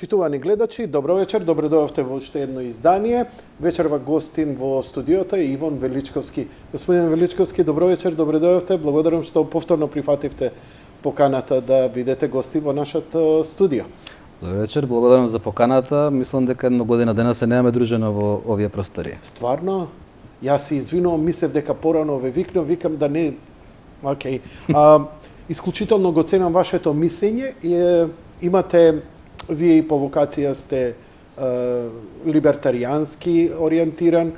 Почитувани гледачи, добро вечер, добро дојавте во уште едно издание. Вечерва гостин во студиото е Ивон Величковски. Господин Величковски, добро вечер, добро дојавте. Благодарам што повторно прифативте поканата да бидете гости во нашето студио. Добро вечер, благодарам за поканата. Мислам дека едно година денес се немаме дружено во овие простори. Стварно? Јас се извинувам, мислев дека порано ве викам да не... Океј. Исклучително го ценам вашето мислење и имате, вие и по вокација сте либертаријански ориентиран,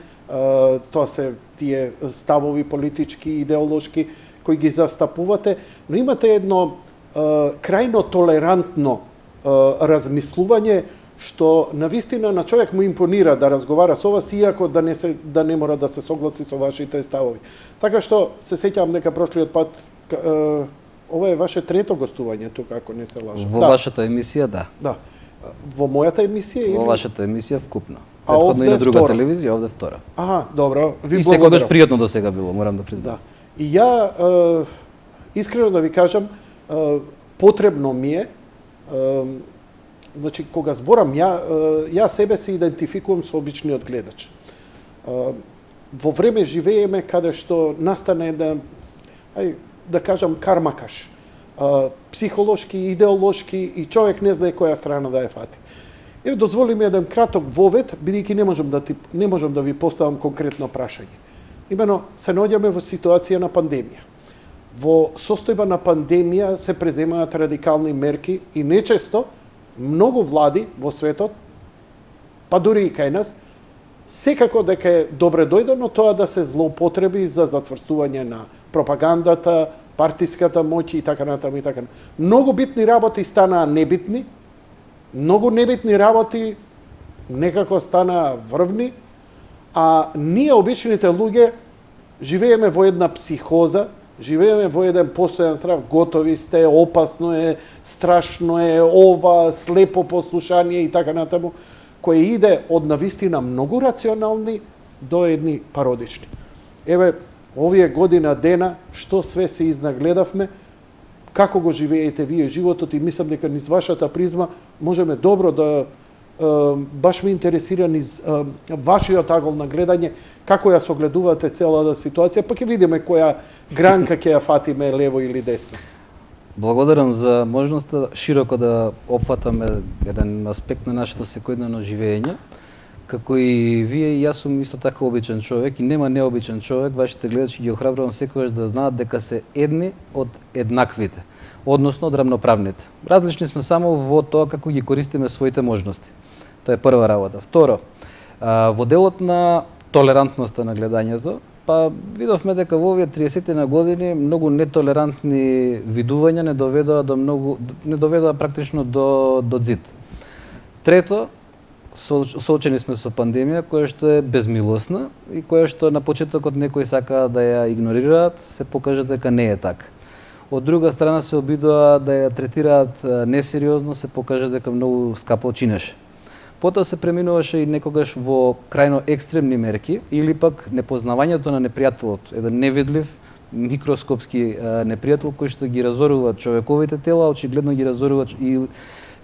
тоа се тие ставови политички, идеолошки кои ги застапувате, но имате едно крајно толерантно размислување што навистина на човек му импонира да разговара со вас, иако да не мора да се согласи со вашите ставови. Така што се сеќавам дека прошлиот пат ова е ваше трето гостување тука, ако не се лажам. Во вашата емисија, да. Да. Во мојата емисија или? Во вашата емисија вкупно. А Претходно и на друга втора телевизија, овде втора. Аха, добро. Ви И благодарам. секогаш пријатно до сега било, морам да признам. Да. И ја, искрено да ви кажам, потребно ми е, значи, кога зборам, ја себе се идентификувам со обичниот гледач. Во време живееме каде што настане да кажам, кармакаш. Психолошки, идеолошки и човек не знае која страна да ја фати. Еве, дозволи ми еден краток вовед, бидејќи не можам да ви поставам конкретно прашање. Имено, се наоѓаме во ситуација на пандемија. Во состојба на пандемија се преземаат радикални мерки и нечесто многу влади во светот, па дури и кај нас, секако дека е добре дојдено тоа да се злоупотреби за затврстување на пропагандата, партиската моќ и така натаму и така. Многу битни работи станаа небитни, многу небитни работи некако станаа врвни, а ние обичните луѓе живееме во една психоза, живееме во еден постојан страв, готови сте, опасно е, страшно е, ова, слепо послушание и така натаму, кој иде од навистина многу рационални до едни пародични. Еве, овие година дена, што све се изнагледавме, како го живеете вие животот и мислам дека низ вашата призма можеме добро да баш ме интересира низ вашиот агол на гледање, како ја согледувате целата ситуација, па ќе видиме која гранка ќе ја фатиме лево или десно. Благодарам за можноста широко да опфатаме еден аспект на нашето секојдневно живење. Како и вие, и јас сум исто така обичен човек и нема необичен човек. Вашите гледачи ги охрабрувам секогаш да знаат дека се едни од еднаквите, односно од рамноправните. Различни сме само во тоа како ги користиме своите можности. Тоа е прва работа. Второ, во делот на толерантноста на гледањето, па видовме дека во овие 30 на години многу нетолерантни видувања не доведоа практично до зид. Трето, соочени сме со пандемија која што е безмилосна и која што на почетокот некои сакаа да ја игнорираат, се покажа дека не е така. Од друга страна се обидоа да ја третираат несериозно, се покажа дека многу скапо чинеше. Потоа се преминуваше и некогаш во крајно екстремни мерки или пак непознавањето на непријателот, еден невидлив микроскопски непријател кој што ги разорува човековите тела, очигледно ги разорува и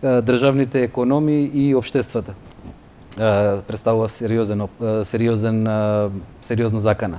државните економии и општествата. Представува сериозна закана.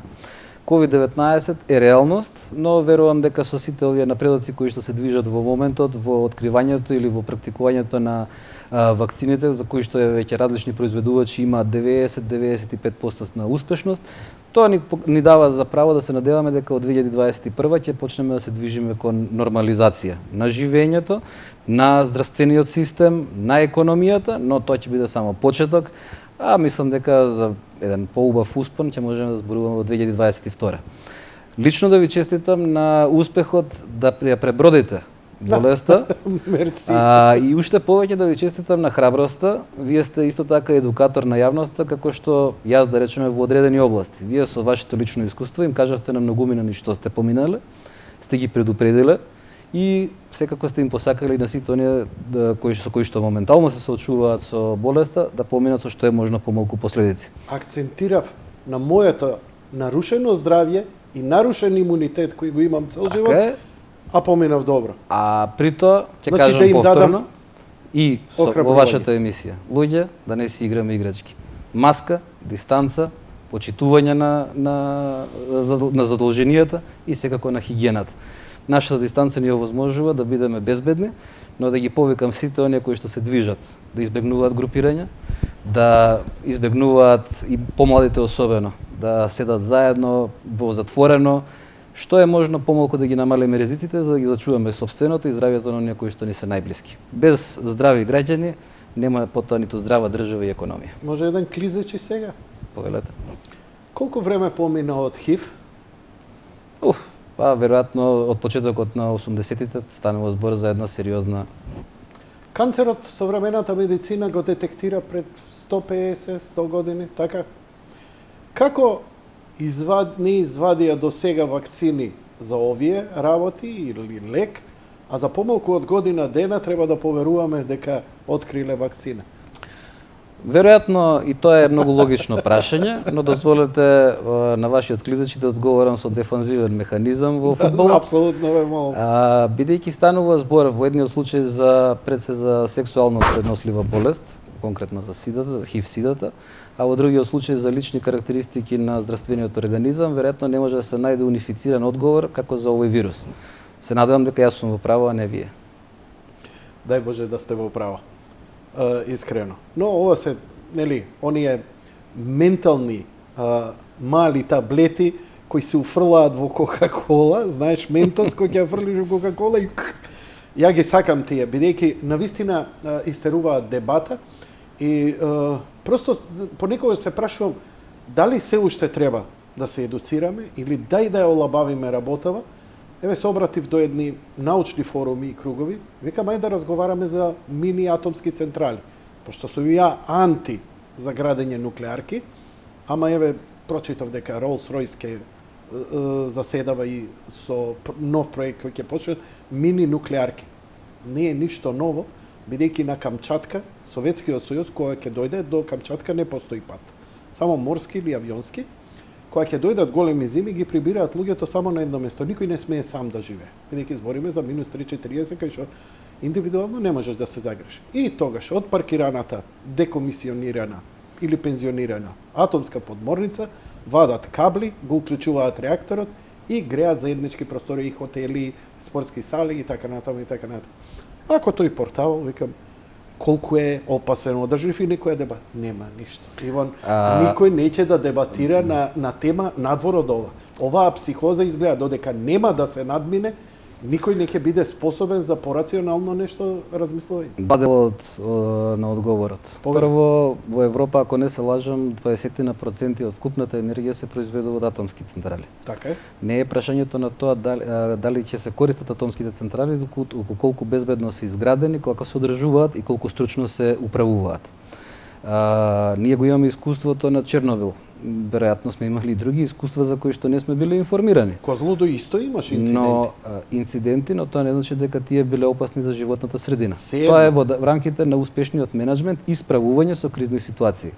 COVID-19 е реалност, но верувам дека со сите овие напредоци кои што се движат во моментот, во откривањето или во практикувањето на вакцините, за кои што веќе различни произведувачи имаат 90-95% на успешност, тоа ни дава за право да се надеваме дека од 2021 ќе почнеме да се движиме кон нормализација на живењето, на здравствениот систем, на економијата, но тоа ќе биде само почеток. А мислам дека за еден поубав успон ќе можеме да зборуваме во 2022. Лично да ви честитам на успехот да ја пребродите болеста. Мерси. И уште повеќе да ви честитам на храброста. Вие сте исто така едукатор на јавноста, како што јас да речеме во одредени области. Вие со вашето лично искуство им кажавте на многумина што сте поминале, сте ги предупредиле и секако сте им посакали на сите оние со кои што моментално се соочуваат со болеста да поминат со што е можно помалку последици. Акцентирав на моето нарушено здравје и нарушен имунитет кој го имам цел живот, а поминав добро. А при тоа ќе Значи, кажам повторно, И во вашата емисија. Луѓе, да не си играме играчки. Маска, дистанца, почитување на задолженијата и секако на хигиената. Нашата дистанца ни овозможува да бидеме безбедни, но да ги повикам сите оние кои што се движат, да избегнуваат групирања, да избегнуваат и помладите особено, да седат заедно во затворено, што е можно помалку да ги намалиме ризиците за да ги зачуваме сопственото и здравието на оние кои што ни се најблиски. Без здрави граѓани нема потоа ниту здрава држава и економија. Може еден клизеч и сега? Повелете. Колку време помина од ХИВ? Веројатно од почетокот на 80-тите станува збор за една сериозна. Канцерот современата медицина го детектира пред 150-100 години, така? Како не извадија до сега вакцини за овие работи или лек, а за помалку од година дена треба да поверуваме дека откриле вакцина? Веројатно и тоа е многу логично прашање, но дозволете на вашиот клизеч да одговорам со дефанзивен механизам во фудбал. Апсолутно ве молам. Бидејќи станува збор во едниот случај за сексуално пренослива болест, конкретно за сидата, за ХИВ-сидата, а во другиот случај за лични карактеристики на здравствениот организам, веројатно не може да се најде унифициран одговор како за овој вирус. Се надевам дека јас сум во право, а не вие. Дај Боже да сте во право. Искрено. Но ова се, нели, оние ментални мали таблети кои се уфрлаат во Кока-кола, знаеш, ментос кој ќе фрлиш во Кока-кола и ја ги сакам тие, бидејќи навистина истеруваат дебата и просто понекогаш се прашувам дали се уште треба да се едуцираме или дај да ја олабавиме работава. Еве се обратив до едни научни форуми и кругови, викам ајде да разговараме за мини атомски централи, пошто сум ја анти за градење нуклеарки, ама еве прочитав дека Rolls-Royce ке заседава и со нов проект кој ќе почне мини нуклеарки. Не е ништо ново, бидејќи на Камчатка, Советскиот сојуз кој ќе дојде до Камчатка не постои пат. Само морски или авионски. Кога ќе дојдат големи зими, ги прибираат луѓето само на едно место. Никој не смее сам да живее. Бидејќи збориме за минус 3-40, кај што индивидуално не можеш да се загреш. И тогаш од паркираната, декомисионирана или пензионирана атомска подморница, вадат кабли, го уклучуваат реакторот и греат заеднички простори и хотели, спортски сали и така натаму и така натаму. Ако тој портал, викам, колку е опасен, одржлив и некоја дебат? Нема ништо. Иван, никој неќе да дебатира на тема надвор од ова. Оваа психоза изгледа додека нема да се надмине, никој не ќе биде способен за порационално нешто размислување. Делот на одговорот. Прво, во Европа, ако не се лажам, 20% од вкупната енергија се произведува од атомски централи. Така е. Не е прашањето на тоа дали ќе се користат атомските централи, колку безбедно се изградени, колку се одржуваат и колку стручно се управуваат. Ние го имаме искуството на Чернобил. Веројатно сме имали и други искуства за кои што не сме били информирани. Козлодуј исто имаш инциденти, но тоа не значи дека тие биле опасни за животната средина. Тоа е во рамките на успешниот менеджмент и справување со кризни ситуации.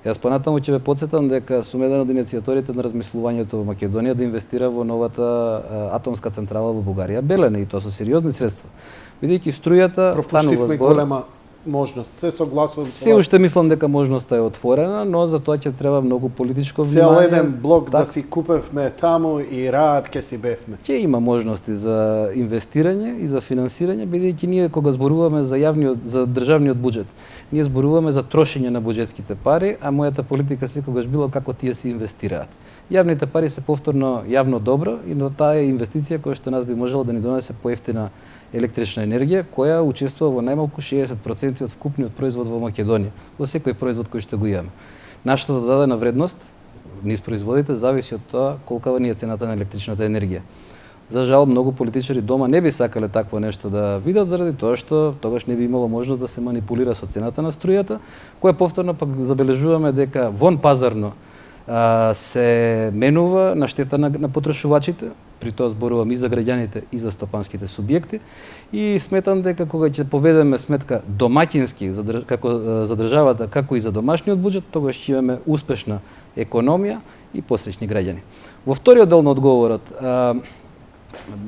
Јас понатаму ќе ве потсетам дека сум еден од иницијаторите на размислувањето во Македонија да инвестира во новата атомска централа во Бугарија, Белене, и тоа со сериозни средства. Бидејќи струјата станува збор голема можност, се согласувам. Се уште мислам дека можноста е отворена, но за тоа ќе треба многу политичко внимание. Цел еден блок да си купевме таму и раат ке си бевме. Ќе има можности за инвестирање и за финансирање, бидејќи ние кога зборуваме за државниот буџет, ние зборуваме за трошење на буџетските пари, а мојата политика секогаш била како тие се инвестираат. Јавните пари се повторно јавно добро и на таа инвестиција која што нас би можела да ни донесе поевтина електрична енергија, која учествува во најмалку 60% од вкупниот производ во Македонија, во секој производ кој што го имаме. Нашата додадена вредност низ производите зависи од тоа колкава ни е цената на електричната енергија. За жал, многу политичари дома не би сакале такво нешто да видат заради тоа што тогаш не би имало можност да се манипулира со цената на струјата, која повторно пак забележуваме дека вон пазарно се менува на штета на потрошувачите, при тоа зборувам и за граѓаните и за стопанските субјекти, и сметам дека кога ќе поведеме сметка домаќински за државата, како и за домашниот буџет, тогаш ќе имаме успешна економија и посреќни граѓани. Во вториот дел на одговорот,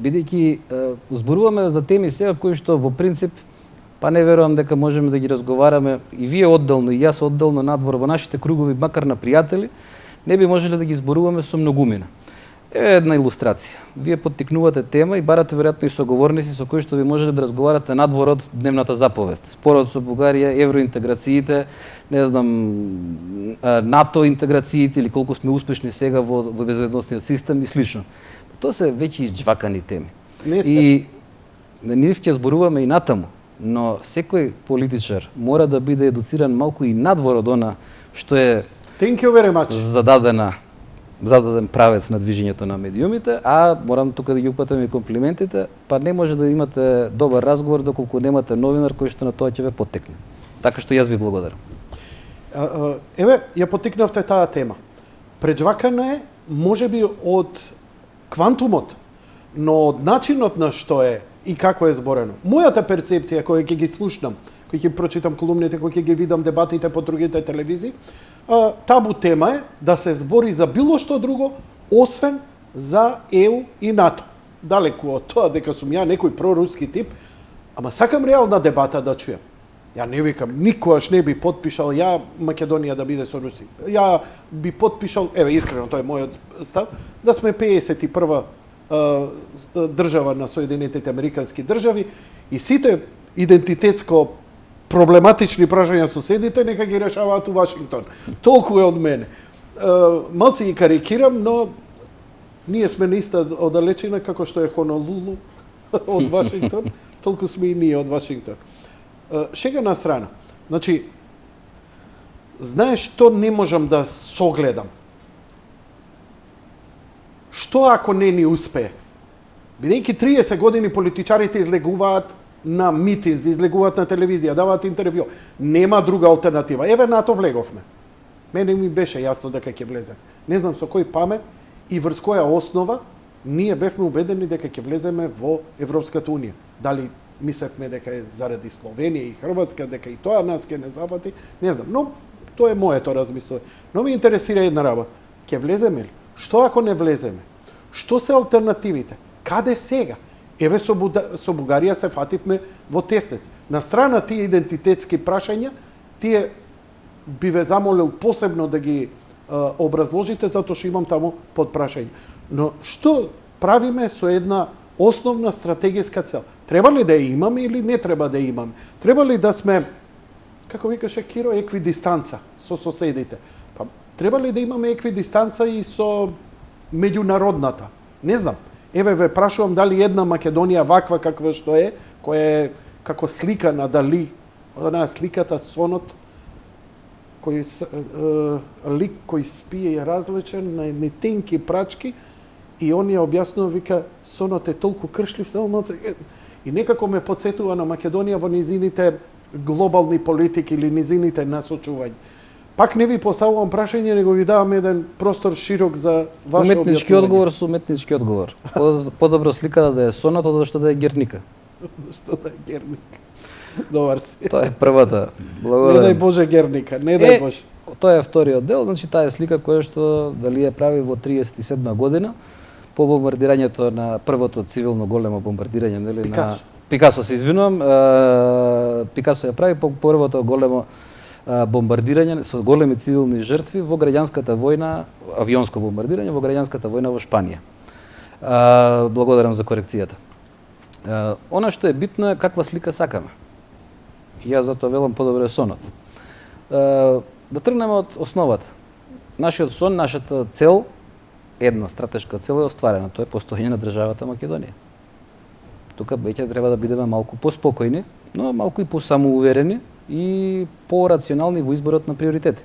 бидејќи зборуваме за теми сега кои што во принцип па не верувам дека можеме да ги разговараме и вие одделно и јас одделно надвор во нашите кругови, макар на пријатели, не би можеле да ги зборуваме со многумина. Една илустрација. Вие поттикнувате тема и барате веројатно и соговорници со кои што ви можеле да разговарате надвор од дневната заповест. Спорот со Бугарија, евроинтеграциите, не знам, НАТО интеграциите или колку сме успешни сега во безбедносниот систем и слично. Тоа се веќе изџвакани теми. И нив ќе зборуваме и натаму, но секој политичар мора да биде едуциран малку и надвор од она што е зададен правец на движењето на медиумите, а морам тука да ги упатам и комплиментите, па не може да имате добар разговор доколку немате новинар кој што на тоа ќе ве поттекне. Така што јас ви благодарам. Еве, ја поттикнавте таа тема. Преџвакана е можеби од квантумот, но од начинот на што е и како е зборено. Мојата перцепција која ќе ги слушнам, кој ќе прочитам колумните, кој ќе ги видам дебатите по другите телевизии, табу тема е да се збори за било што друго, освен за ЕУ и НАТО. Далеку од тоа дека сум ја некој проруски тип, ама сакам реална дебата да чујам. Ја не викам, никогаш не би подпишал ја Македонија да биде со Русија. Ја би подпишал, еве искрено, тоа е мојот став, да сме 51 држава на Соединетите Американски држави и сите идентитетско проблематични прашања соседите нека ги решаваат у Вашингтон. Толку е од мене. Малци ги карикирам, но ние сме на иста оддалечина како што е Хонолулу од Вашингтон, толку сме и ние од Вашингтон. Шега на страна. Значи, знаеш што не можам да согледам? Што ако не ни успее? Бидејќи 30 години политичарите излегуваат на митинзи, излегуваат на телевизија, даваат интервју. Нема друга алтернатива. Еве НАТО влеговме. Мене ми беше јасно дека ќе влезем. Не знам со кој памет и врз која основа ние бевме убедени дека ќе влеземе во Европската унија. Дали мислевме дека е заради Словенија и Хрватска, дека и тоа нас ќе не запати, не знам. Но тоа е моето размислување. Но ме интересира една работа. Ќе влеземе ли? Што ако не влеземе? Што се алтернативите? Каде сега? Еве со Бугарија се фативме во тестец. На страна тие идентитетски прашања, тие би ве замолил посебно да ги образложите, затоа што имам таму под прашање. Но што правиме со една основна стратегиска цел? Треба ли да ја имаме или не треба да ја имаме? Треба ли да сме, како викаше Киро, еквидистанца со соседите? Па, треба ли да имаме еквидистанца и со меѓународната? Не знам. Еве ве прашувам дали една Македонија ваква каква што е, која е како сликана, дали онаа сликата сонот кој лик кој спие е различен на едни тенки прачки и он ја објаснува, вика, сонот е толку кршлив, само малце и некако ме потсетува на Македонија во низините глобални политики или низините насочувања. Пак не ви поставувам прашање, него ви давам еден простор широк за ваше уметнички одговор со уметнички одговор. Подобро слика да е сонот, од што да е Герника. Што да е Герника. Добар си. Тоа е првата. Благодарам. Не дај Боже Герника, не дај Боже. Тоа е вториот дел, значи таа е слика која што дали ја прави во 37 година по бомбардирањето на првото цивилно големо бомбардирање, нели, на Пикасо, се извинувам, Пикасо ја прави по првото големо бомбардирање со големи цивилни жртви во граѓанската војна, авионско бомбардирање во граѓанската војна во Шпанија. Благодарам за корекцијата. Она што е битно е каква слика сакаме. Јас затоа велам подобро е сонот. Да тргнеме од основата. Нашиот сон, нашата цел, една стратешка цел е остварена, тоа е постоење на државата Македонија. Тука веќе треба да бидеме малку поспокојни, но малку и посамоуверени и порационални во изборот на приоритети.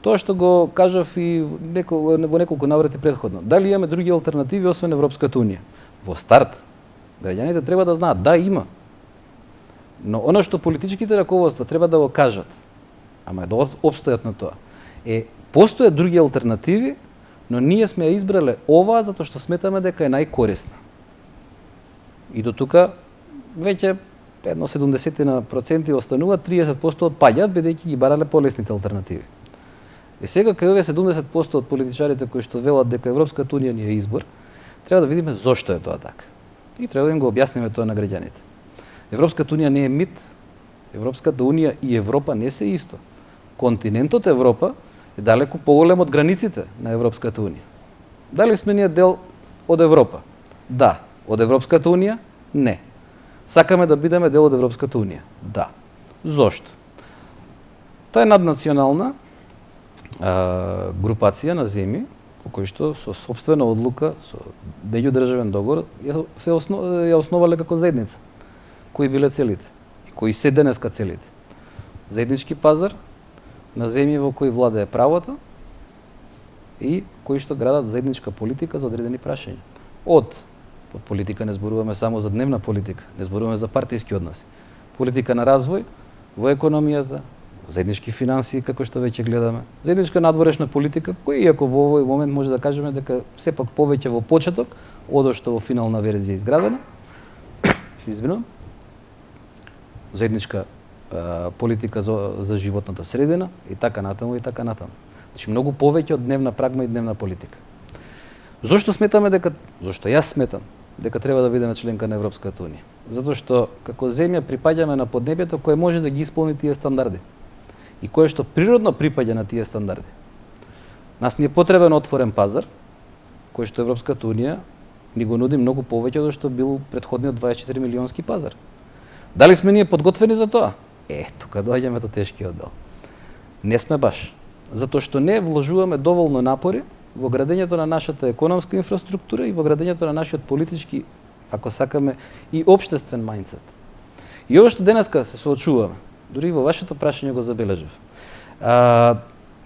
Тоа што го кажав и во неколку наврати претходно. Дали имаме други алтернативи освен Европската унија? Во старт, граѓаните треба да знаат, да, има. Но она што политичките раководства треба да го кажат, ама да обстојат на тоа, постојат други алтернативи, но ние сме ја избрале оваа затоа што сметаме дека е најкорисна. И до тука веќе едно 70% остануваат, 30% отпаѓаат, бидејќи ги барале полесните алтернативи. И сега кај овие 70% од политичарите кои што велат дека Европската унија ни е избор, треба да видиме зошто е тоа така. И треба да им го објасниме тоа на граѓаните. Европската унија не е мит. Европската унија и Европа не се исто. Континентот Европа е далеку поголем од границите на Европската унија. Дали сме ние дел од Европа? Да. Од Европската унија? Не. Сакаме да бидеме дел од Европската унија? Да. Зошто? Таа е наднационална групација на земји, по кои што со сопствена одлука, со меѓудржавен договор, ја основале како заедница. Кои биле целите? И кои се денеска целите? Заеднички пазар на земји во кои владее правото и кои што градат заедничка политика за одредени прашања. Под политика не зборуваме само за дневна политика, не зборуваме за партиски односи. Политика на развој во економијата, заеднички финансии, како што веќе гледаме, заедничка надворешна политика, која иако во овој момент може да кажеме дека сепак повеќе во почеток, одошто во финална верзија изградена. Извинувам. Заедничка политика за животната средина и така натаму и така натаму. Значи многу повеќе од дневна прагма и дневна политика. Зошто јас сметам дека треба да бидеме членка на Европската унија? Затоа што како земја припаѓаме на поднебјето кое може да ги исполни тие стандарди и кое што природно припаѓа на тие стандарди. Нас ни е потребен отворен пазар, кој што Европската унија ни го нуди многу повеќе од што бил претходниот 24 милионски пазар. Дали сме ние подготвени за тоа? Тука доаѓаме до тешкиот дел. Не сме баш, затоа што не вложуваме доволно напори во градењето на нашата економска инфраструктура и во градењето на нашиот политички, ако сакаме, и општествен мајндсет. И ова што денеска се соочуваме, дури и во вашето прашање го забележав.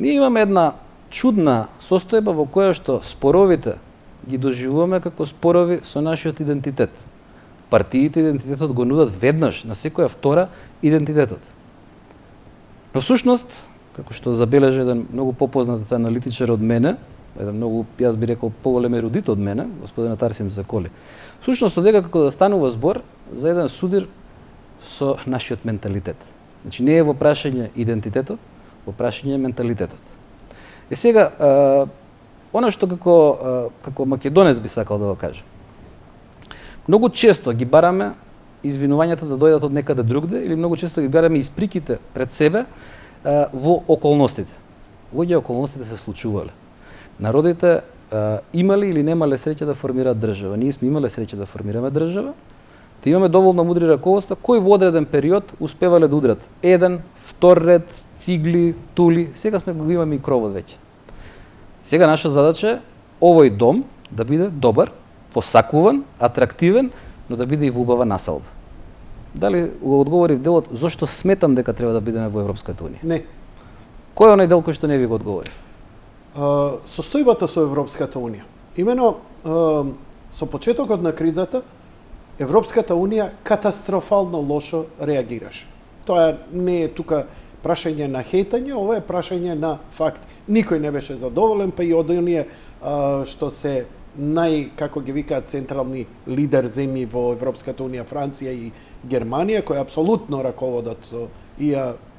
Ние имаме една чудна состојба во која што споровите ги доживуваме како спорови со нашиот идентитет. Партиите идентитетот го нудат веднаш, на секоја втора идентитетот. Но всушност, како што забележа еден многу попознат аналитичар од мене, еден многу, јас би рекол, поголем ерудит од мене, господинот Арсим Заколи, всушност одека како да станува збор за еден судир со нашиот менталитет. Значи не е во прашање идентитетот, во прашање менталитетот. И сега, она што како македонец би сакал да го кажам. Многу често ги бараме извинувањата да дојдат од некаде другде или многу често ги бараме исприките пред себе во околностите. Луѓе околностите се случувале. Народите имале или немале среќа да формираат држава. Ние сме имале среќа да формираме држава, да имаме доволно мудри раководства кои во одреден период успевале да удрат еден, втор ред, цигли, тули. Сега сме го имаме и кровот веќе. Сега наша задача е овој дом да биде добар, посакуван, атрактивен, но да биде и во убава населба. Дали го одговорив делот зошто сметам дека треба да бидеме во Европската унија? Не. Кој е оној дел кој што не ви го одговорив? Состојбата со Европската унија. Имено со почетокот на кризата Европската унија катастрофално лошо реагираше. Тоа не е тука прашање на хейтање, ова е прашање на факт. Никој не беше задоволен, па и од оние што се како ги викаат централни лидер земји во Европската унија, Франција и Германија, кои апсолутно раководат со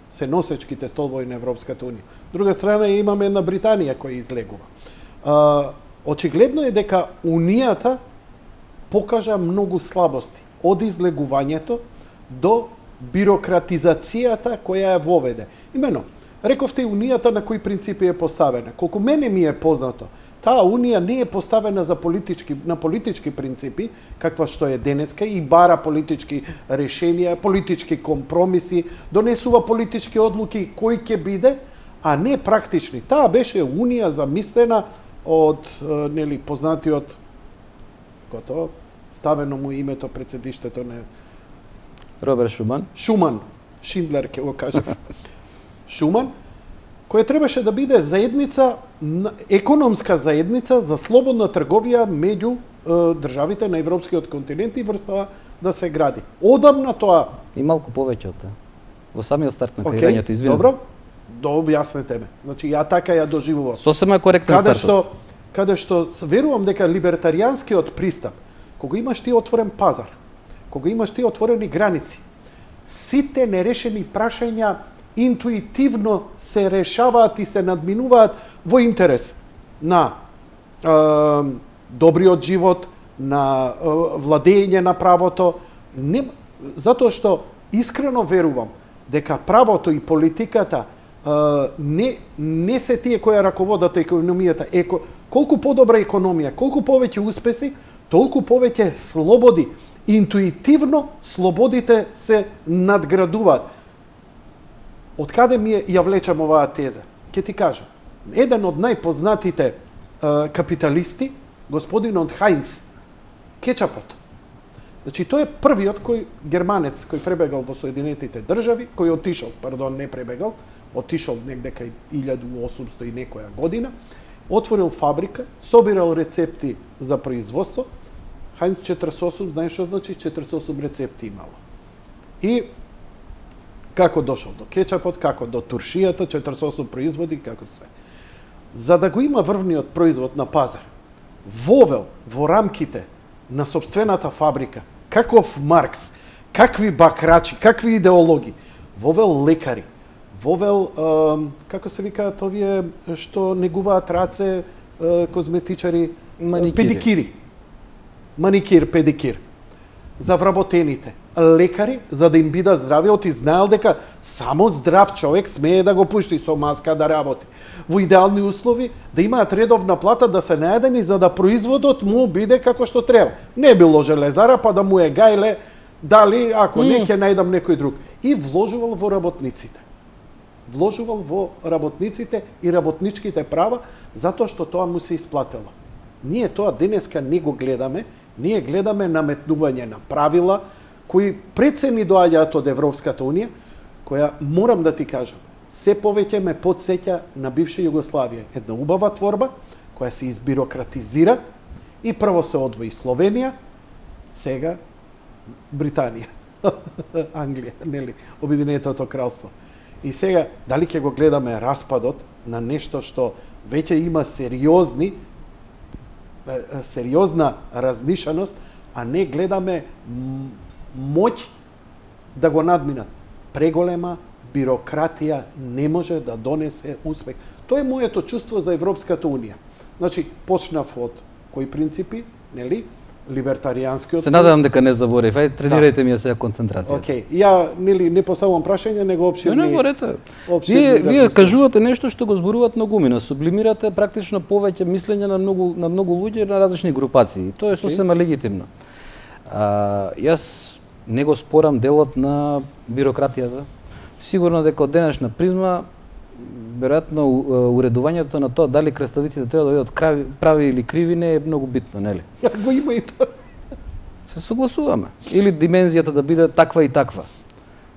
се носечките столбови на Европската унија. Друга страна имаме една Британија која излегува. Очигледно е дека унијата покажа многу слабости од излегувањето до бирократизацијата која ја воведе. Имено, рековте и унијата на кои принципи е поставена. Колку мене ми е познато, таа унија не е поставена на политички принципи, каква што е денеска, и бара политички решенија, политички компромиси, донесува политички одлуки кој ќе биде, а не практични. Таа беше унија замислена од познатиот ставено му името пред седиштето на Роберт Шуман. Шиндлер ќе го кажев. Шуман, која требаше да биде заедница, економска заедница за слободна трговија меѓу државите на европскиот континент и врста да се гради. Одамна тоа и малку повеќе од тоа. Во самиот старт на креирањето, извинете. Добро. Објаснете ме. Значи ја така ја доживував. Сосема коректен стартот. Каде што верувам дека либертаријанскиот пристап, кога имаш ти отворен пазар, кога имаш ти отворени граници, сите нерешени прашања интуитивно се решаваат и се надминуваат во интерес на добриот живот, на владење на правото. Затоа што искрено верувам дека правото и политиката не се тие кои раководат економијата. Колку подобра економија, колку повеќе успеси, толку повеќе слободи. Интуитивно слободите се надградуваат. Од каде ми ја влечам оваа теза? Ќе ти кажам. Еден од најпознатите капиталисти, господинот Хајнц, кетчапот. Значи, тој е првиот германец кој пребегал во Соединетите држави, кој не пребегал, отишол негде кај 1800 и некоја година, отворил фабрика, собирал рецепти за производство. Хајнц 48, знаеш што значи? 48 рецепти имало. И како дошол до кетчапот, како до туршијата, 48 производи, како све. За да го има врвниот производ на пазар, вовел во рамките на сопствената фабрика, каков Маркс, какви бакрачи, какви идеологи, вовел лекари, вовел, како се викаат овие што негуваат раце, козметичари, педикири. Маникир, педикир. За вработените. Лекари, за да им бидат здрави, оти знаел дека само здрав човек смее да го пушти со маска да работи. Во идеални услови, да имаат редовна плата, да се наедени, за да производот му биде како што треба. Не било железара, па да му е гајле, дали, ако не, ќе најдам некој друг. И вложувал во работниците. Вложувал во работниците и работничките права, затоа што тоа му се исплатело. Ние тоа денеска не го гледаме, ние гледаме наметнување на правила, кои прецени доаѓаат од Европската Унија, која, морам да ти кажам, се повеќе ме потсеќа на бивша Југославија. Една убава творба, која се избирократизира и прво се одвои Словенија, сега Британија, Англија, нели, Обединетото кралство. И сега, дали ќе го гледаме распадот на нешто што веќе има сериозна разнишаност, а не гледаме моќ да го надминат. Преголема бирократија не може да донесе успех. Тоа е моето чувство за Европската Унија. Значи, почнав од кои принципи, нели? Либертаријанскиот. Се надевам дека не заборев. Ајде, тренирајте ми ја сега концентрација. Океј. Ја не поставувам прашање, него опширни. Не говорете. Вие кажувате нешто што го зборуваат многумина, сублимирате практично повеќе мислење на многу луѓе на различни групации. Тоа е сосема легитимно. Јас не го спорам делот на бирократијата. Сигурно дека од денешна призма веројатно уредувањето на тоа дали краставиците треба да бидат прави или криви не е многу битно, нели? Ја го има и тоа. Се согласуваме. Или димензијата да биде таква и таква.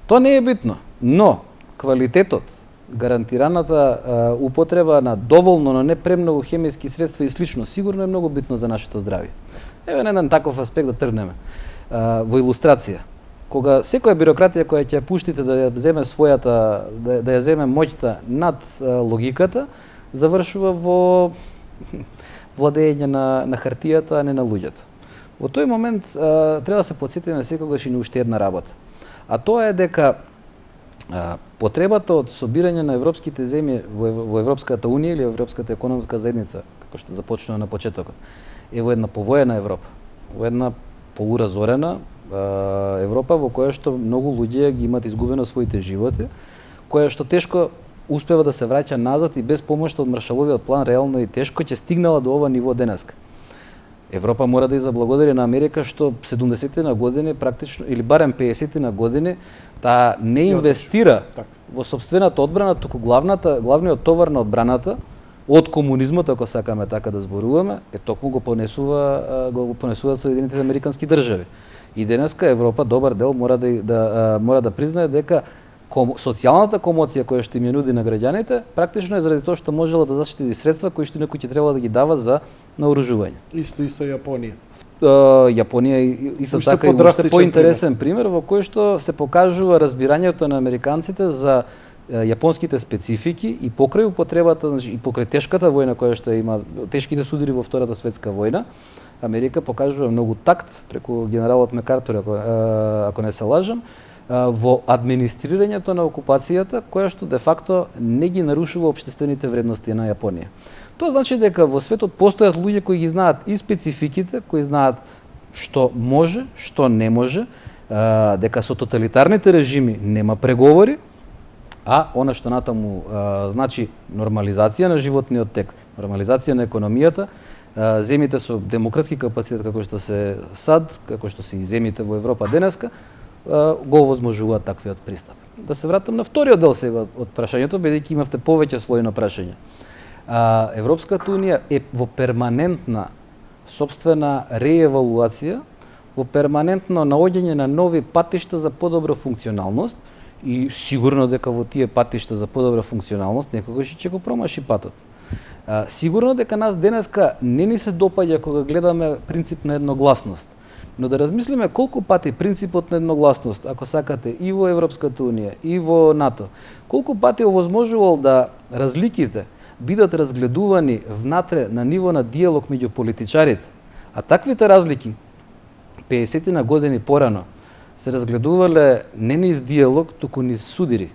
Тоа не е битно, но квалитетот, гарантираната употреба на доволно, но не премногу хемиски средства и слично, сигурно е многу битно за нашето здравје. Еве на еден таков аспект да тргнеме. Во илустрација, кога секоја бирократија која ќе пуштите да ја земе својата, да ја земе моќта над логиката, завршува во владење на хартијата, а не на луѓето. Во тој момент треба да се потсетиме секогаш и на уште една работа. А тоа е дека потребата од собирање на европските земји во Европската Унија или Европската економска заедница, како што започнува на почетокот, е во една повоена Европа, во една полуразорена Европа во која што многу луѓе ги имаат изгубено своите животи, која што тешко успева да се враќа назад и без помошта од Маршаловиот план реално и тешко ќе стигнала до ова ниво денеска. Европа мора да ја заблагодари на Америка што 70-ти на години практично или барем 50-ти на години таа не инвестира во собствената одбрана, туку главниот товар на одбраната од комунизмот, ако сакаме така да зборуваме, токму го понесуваат Соединетите американски држави. И денеска Европа добар дел мора да признае дека социјалната комоција која што им ја нуди на граѓаните, практично е заради тоа што можела да заштити средства кои што некој ќе требало да ги дава за наоружување. Исто и со Јапонија. Јапонија исто така и уште поинтересен пример во кој што се покажува разбирањето на американците за јапонските специфики и покрај употребата, значи и покрај тешката војна која што има, тешките судири во Втората светска војна, Америка покажува многу такт преку генералот Мекартур, ако не се лажам, во администрирањето на окупацијата, која што де факто не ги нарушува општествените вредности на Јапонија. Тоа значи дека во светот постојат луѓе кои ги знаат и спецификите, кои знаат што може, што не може, дека со тоталитарните режими нема преговори, а она што натаму значи нормализација на животниот тек, нормализација на економијата, земите со демократски капацитет како што се САД, како што се и земите во Европа денеска, го овозможуваат таквиот пристап. Да се вратам на вториот дел сега од прашањето, бидејќи имавте повеќе слои на прашање. Европската унија е во перманентна сопствена реевалуација, во перманентно наоѓање на нови патишта за подобра функционалност и сигурно дека во тие патишта за подобра функционалност некогаш ќе го промаши патот. Сигурно дека нас денеска не ни се допаѓа кога гледаме принцип на едногласност. Но да размислиме колку пати принципот на едногласност, ако сакате и во Европската унија, и во НАТО, колку пати овозможувал да разликите бидат разгледувани внатре на ниво на диалог меѓу политичарите, а таквите разлики 50 на години порано се разгледувале не низ диалог, туку низ судири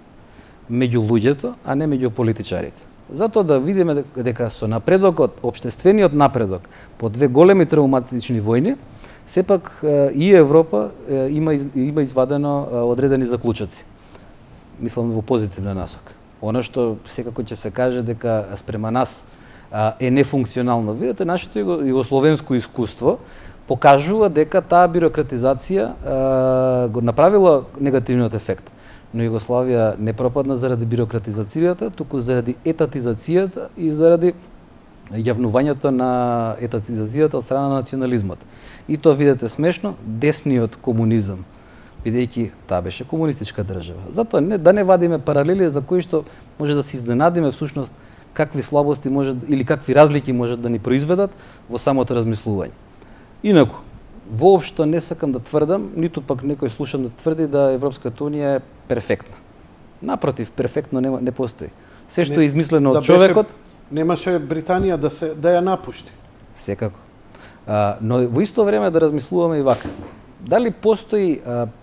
меѓу луѓето, а не меѓу политичарите. Затоа да видиме дека со напредокот, општествениот напредок по две големи травматични војни, сепак и Европа има извадено одредени заклучоци. Мислам во позитивна насока. Оно што секако ќе се каже дека спрема нас е нефункционално. Видете, нашето југословенско искуство покажува дека таа бирократизација го направила негативниот ефект. Но Југославија не пропадна заради бирократизацијата, туку заради етатизацијата и заради јавнувањето на етатизацијата од страна на национализмот. И тоа видите смешно, десниот комунизам, бидејќи таа беше комунистичка држава. Затоа да не вадиме паралели за кои што може да се изненадиме всушност какви слабости може или какви разлики можат да ни произведат во самото размислување. Инаку, воопшто не сакам да тврдам, ниту пак некој слушам да тврди да Европската унија е перфектна. Напротив, перфектно не постои. Се што е измислено од човекот, немаше Британија да ја напушти. Секако. Но во исто време да размислуваме и вака. Дали постои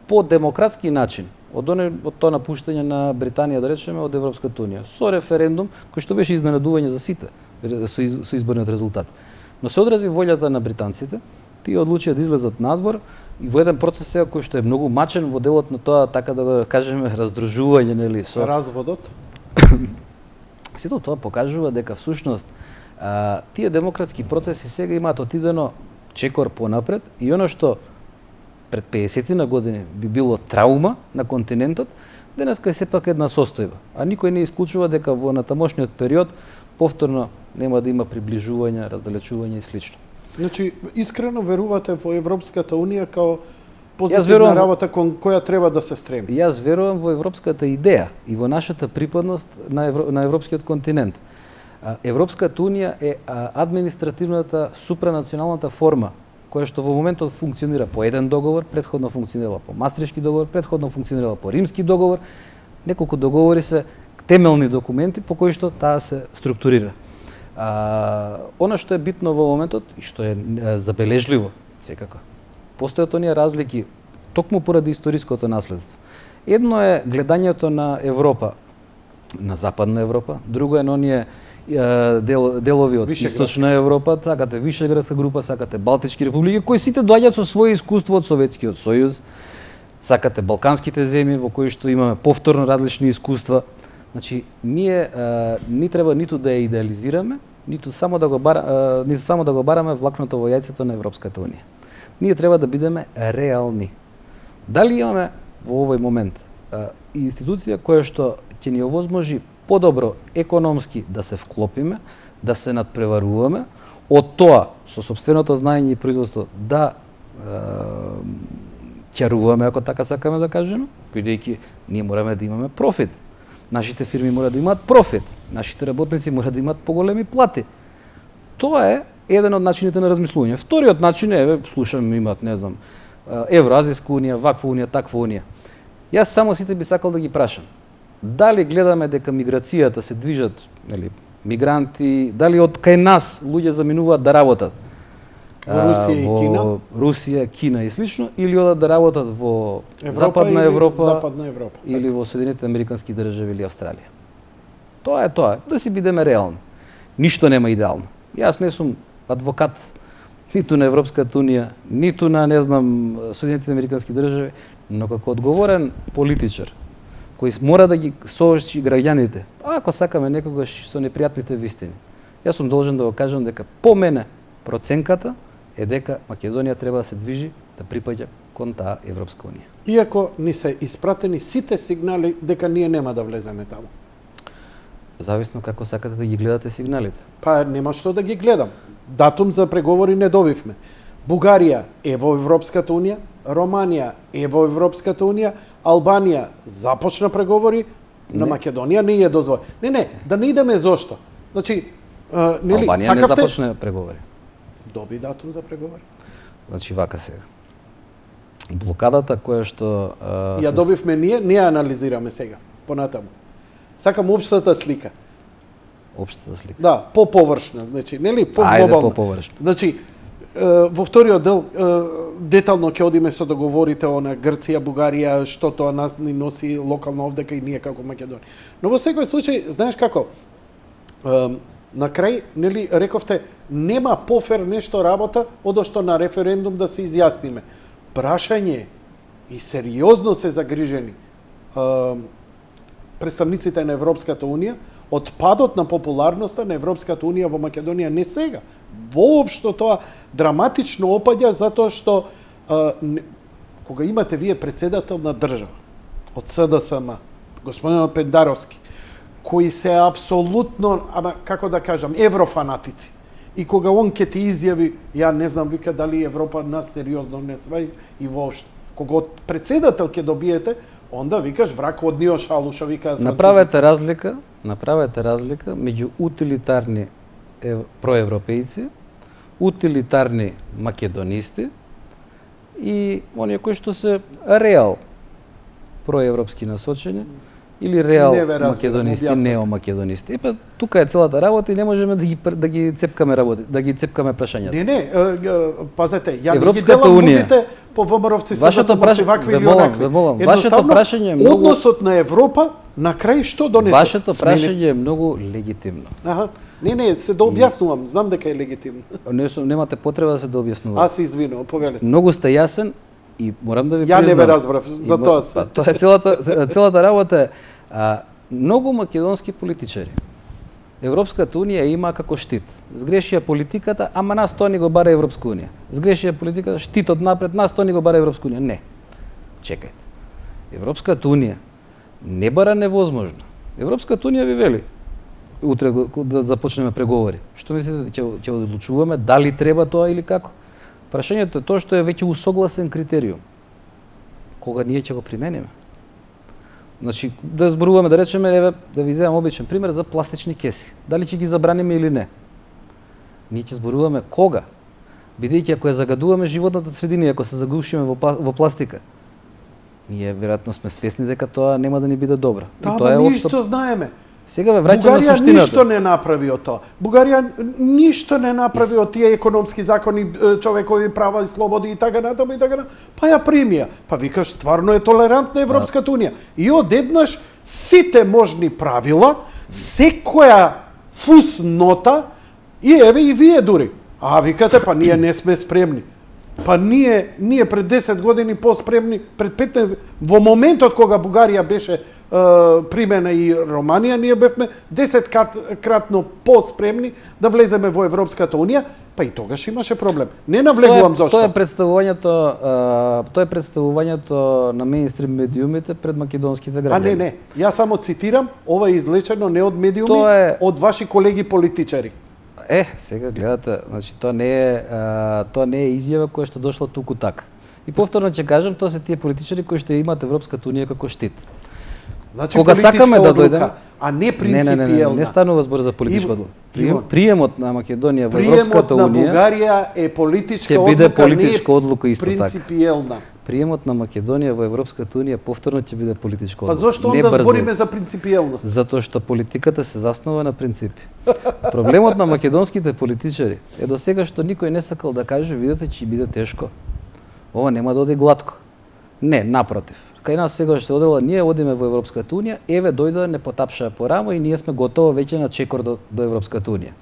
по-демократски начин од тоа напуштање на Британија, да речеме, од Европската унија, со референдум, кој што беше изненадување за сите со изборниот резултат. Но се одрази волјата на британците, тие одлучија да излезат надвор и во еден процес сега кој што е многу мачен во делот на тоа, така да го кажеме, раздружување, нели, со разводот. Сето тоа покажува дека всушност тие демократски процеси сега имаат отидено чекор понапред и оно што пред 50 на години би било траума на континентот, денеска е сепак една состојба. А никој не исклучува дека во натамошниот период повторно нема да има приближување, раздалечување и слично. Значи, искрено верувате во Европската унија као позитивна работа кон која треба да се стреми? Јас верувам во европската идеја и во нашата припадност на европскиот континент. Европската унија е административната супранационалната форма која што во моментот функционира по еден договор, претходно функционирала по Мастрихтски договор, претходно функционирала по Римски договор. Неколку договори се темелни документи по кои што таа се структурира. Она што е битно во моментот и што е забележливо, секако, постојат оние разлики токму поради историското наследство. Едно е гледањето на Европа, на Западна Европа, друго е на оние делови од Источна Европа, сакате Вишеградска група, сакате Балтички републики, кои сите доаѓаат со своје искуство од Советскиот сојуз, сакате Балканските земји во кои што имаме повторно различни искуства. Значи, ние не треба ниту да ја идеализираме, ниту само да го бараме влакното во јајцето на Европската унија. Ние треба да бидеме реални. Дали имаме во овој момент институција која што ќе ни овозможи подобро економски да се вклопиме, да се надпреваруваме, од тоа со сопственото знаење и производство да ќаруваме, ако така сакаме да кажеме, бидејќи ние мораме да имаме профит. Нашите фирми мора да имаат профит, нашите работници мора да имаат поголеми плати. Тоа е еден од начините на размислување. Вториот начин е, слушам, имаат, не знам, Евроазијска унија, ваква унија, таква унија. Јас само сите би сакал да ги прашам. Дали гледаме дека миграцијата се движат, нели, мигранти, дали од кај нас луѓе заминуваат да работат? Во Русија, Кина и слично, или одат да работат во Западна Европа или во Соединетите Американски држави или Австралија. Тоа е тоа, да си бидеме реални. Ништо нема идеално. Јас не сум адвокат ниту на Европската унија, ниту на, не знам, Соединетите Американски држави, Но како одговорен политичар, кој мора да ги соочи граѓаните, ако сакаме некогаш со непријатните вистини, јас сум должен да го кажам дека по мене проценката е дека Македонија треба да се движи, да припаѓа кон таа Европска унија. Иако ни се испратени сите сигнали дека ние нема да влеземе таму. Зависно како сакате да ги гледате сигналите. Па нема што да ги гледам. Датум за преговори не добивме. Бугарија е во Европската унија, Романија е во Европската унија, Албанија започна преговори, на Македонија не ја дозволи. Не, да не идеме зошто. Значи, нели, Албанија не започна преговори. Доби датум за преговори. Значи вака сега. Блокадата која што ја добивме ние, не ја анализираме сега, понатаму. Сакам општата слика. Општата слика. Да, поповршна, значи, нели, Ајде поглобална. поповршна. Значи, во вториот дел детално ќе одиме со договорите на Грција, Бугарија, што тоа нас ни носи локално овдека и ние како Македонија. Но во секој случај, знаеш како, на крај, нели, рековте, нема пофер нешто работа, одошто на референдум да се изјасниме. Прашање и сериозно се загрижени представниците на Европската унија од падот на популарноста на Европската унија во Македонија не сега. Воопшто тоа драматично опаѓа затоа што кога имате вие председател на држава од СДСМ, господин Пендаровски, кои се апсолутно, како да кажам, еврофанатици. И кога он ќе ти изјави, ја не знам, вика дали Европа нас сериозно не свај и воопшто. Кога председател ќе добиете, онда викаш враг од нио шалуша, вика. Направете разлика меѓу утилитарни проевропејци, утилитарни македонисти и оние кои што се реал проевропски насочени или реал македонисти, неомакедонисти. Епа тука е целата работа и не можеме да ги цепкаме работи, да ги цепкаме прашањата. Не, пазете, ја Европската не ги делам унија. луѓите по ВМРО-вци се Вашето прашање, вакви или онакви. Вашето прашање е многу односот на Европа на крај што донесе? Вашето прашање е многу легитимно. Аха. Не, се да објаснувам, знам дека е легитимно. Немате потреба да се да објаснувате. Аз се извинувам, повелете. Многу сте јасен и морам да ви признам. Ја не ве разбрав, за тоа се. Тоа е целата работа. Многу македонски политичари Европската унија има како штит. Сгрешија политиката, ама нас тоа ни го бара Европска унија. Сгрешија политиката, штитот напред, нас тоа ни го бара Европска унија. Не. Чекајте. Европската унија не бара невозможно. Европската унија ви вели утре да започнеме преговори. Што мислите, ќе одлучуваме дали треба тоа или како? Прашањето е тоа што е веќе усогласен критериум. Кога ние ќе го примениме? Значи, да зборуваме, да речеме, еве, да ви земам обичен пример за пластични кеси. Дали ќе ги забраниме или не? Ние ќе зборуваме кога? Бидејќи ако ја загадуваме животната средина и ако се загушиме во пластика, ние веројатно сме свесни дека тоа нема да ни биде добро. Тоа ништо знаеме. Сега ве враќаме на суштината. Бугарија ништо не направи од тоа. Бугарија ништо не направи од тие економски закони, човекови права и слободи и така натаму и така натаму. Па ја примија. Па викаш стварно е толерантна Европската унија. И одеднаш сите можни правила, секоја фуснота и еве и вие дури. А викате па ние не сме спремни. Па ние пред 10 години поспремни, пред 15 во моментот кога Бугарија беше примена и Романија, ние бевме 10-кратно по-спремни да влеземе во Европската унија, па и тогаш имаше проблем. Не навлегувам зошто. Тоа е представувањето на мејнстрим медиумите пред македонските граѓани. Не, јас само цитирам, ова е извлечено не од медиуми, од ваши колеги политичари. Сега гледате, значи тоа не е изјава која што дошла туку така. И повторно ќе кажам, тоа се тие политичари кои што имаат Европската унија како штит. Значи, кога сакаме да дојдеме, а не принципиелна. Не станува збор за политичка одлука. Приемот на Македонија во Европската унија, приемот на Бугарија е политичка одлука, ќе биде политичка одлука исто така. Принципиелна. Приемот на Македонија во Европската унија повторно ќе биде политичка одлука. Па зошто onda збориме за принципиелност? Затоа што политиката се заснова на принципи. Проблемот на македонските политичари е до сега што никој не сакал да каже, видете ќе биде тешко. Ова нема да оди глатко. Не, напротив. Кај нас сега се одела, ние одиме во Европската унија, еве дојде не потапшаа по рамо и ние сме готово веќе на чекор до Европската унија.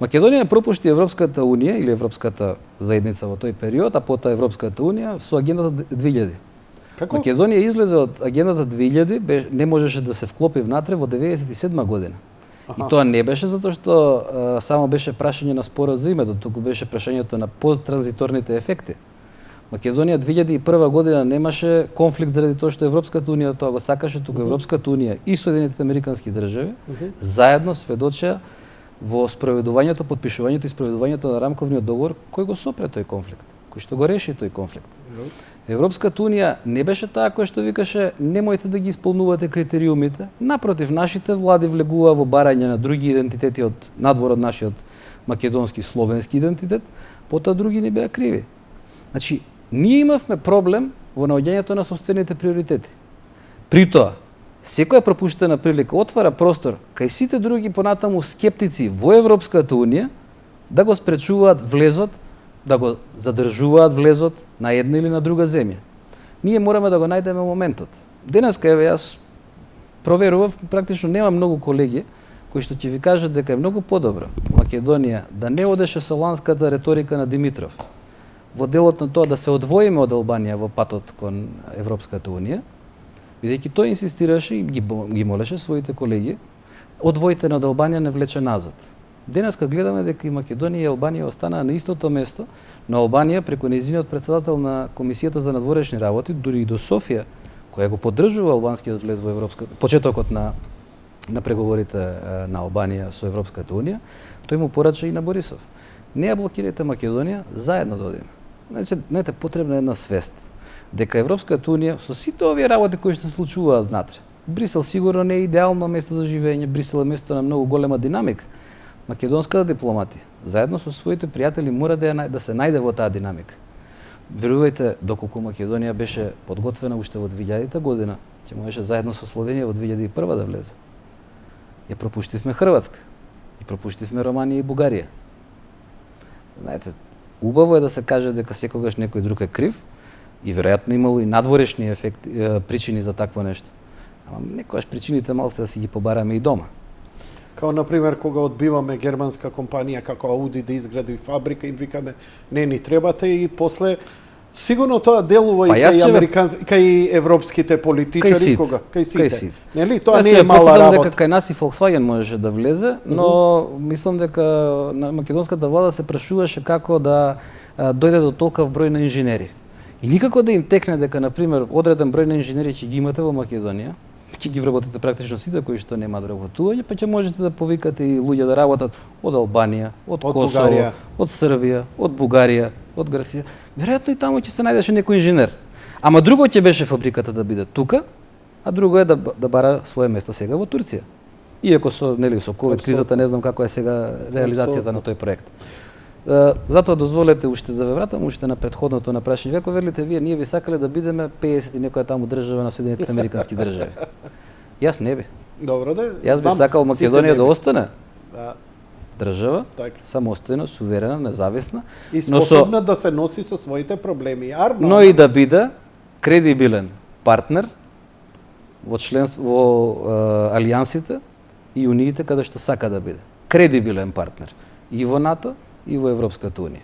Македонија пропушти Европската унија или Европската заедница во тој период, а потоа Европската унија со агендата 2000. Како? Македонија излезе од агендата 2000, не можеше да се вклопи внатре во 97 година. И тоа не беше затоа што само беше прашање на спорот за името, туку беше прашањето на посттранзиторните ефекти. Македонија 2001 година немаше конфликт заради тоа што Европската унија тоа го сакаше, туку Европската унија и Соединетите американски држави заедно сведочеа во спроведувањето, подпишувањето и спроведувањето на рамковниот договор кој го сопре тој конфликт, кој што го реши тој конфликт. Европската унија не беше таа која што викаше немојте да ги исполнувате критериумите, напротив, нашите влади влегуваа во барање на други идентитети од надвор од нашиот македонски словенски идентитет, потоа други не беа криви. Значи, ние имавме проблем во наоѓањето на сопствените приоритети. При тоа, секоја пропуштена прилика отвара простор кај сите други понатаму скептици во Европската унија да го спречуваат влезот, да го задржуваат влезот на една или на друга земја. Ние мораме да го најдеме моментот. Денеска, еве, јас проверував, практично нема многу колеги кои што ќе ви кажат дека е многу подобро Македонија да не одеше со ланската реторика на Димитров во делот на тоа да се одвоиме од Албанија во патот кон Европската унија, бидејќи тој инсистираше и ги молеше своите колеги, одвоите на Албанија не влече назад. Денеска гледаме дека и Македонија и Албанија останаа на истото место, но Албанија преку нејзиниот председател на Комисијата за надворешни работи, дури и до Софија, која го поддржува албанскиот влез во Европска, почетокот на преговорите на Албанија со Европската унија, тој му порача и на Борисов. Не ја блокирајте Македонија, заедно да одиме. Значи, знаете, потребна е една свест дека Европската унија со сите овие работи кои што се случуваат внатре. Брисел сигурно не е идеално место за живење, Брисел е место на многу голема динамика. Македонската дипломатија, заедно со своите пријатели, мора да се најде во таа динамика. Верувајте, доколку Македонија беше подготвена уште во 2000 година, ќе можеше заедно со Словенија во 2001 да влезе. Ја пропуштивме Хрватска, и пропуштивме Романија и Бугарија. Знаете, убаво е да се каже дека секогаш некој друг е крив и веројатно имало и надворешни причини за такво нешто. Ама некогаш причините малку да си ги побараме и дома. Као, например, кога одбиваме германска компанија како Ауди да изгради фабрика, им викаме не ни требате и после сигурно тоа делува и кај европските политичари, кај сите. Нели, тоа не е мала работа. Дека кај нас и Volkswagen можеше да влезе, но мислам дека на македонската влада се прашуваше како да дојде до толков број на инженери. И никако да им текне дека, например, одреден број на инженери ќе ги имате во Македонија, ќе ги вработите практично сите кои што немаат работување, па ќе можете да повикате и луѓе да работат од Албанија, од Косово, од Србија, од Бугарија, од Грција. Веројатно и таму ќе се најдеше некој инженер. Ама друго ќе беше фабриката да биде тука, а друго е да бара свое место сега во Турција. Иако со ковид кризата не знам како е сега реализацијата на тој проект. Затоа дозволете уште да ве вратам уште на претходното на прашање. Како велите вие, ние би сакале да бидеме 50 и некоја таму држава на Соединетите американски држави. Јас не би. Добро да. Јас би сакал Македонија да остане држава, самостојна, суверена, независна, и способна да се носи со своите проблеми. Но и да биде кредибилен партнер во членство во алијансите и униите каде што сака да биде. Кредибилен партнер и во НАТО и во Европската унија.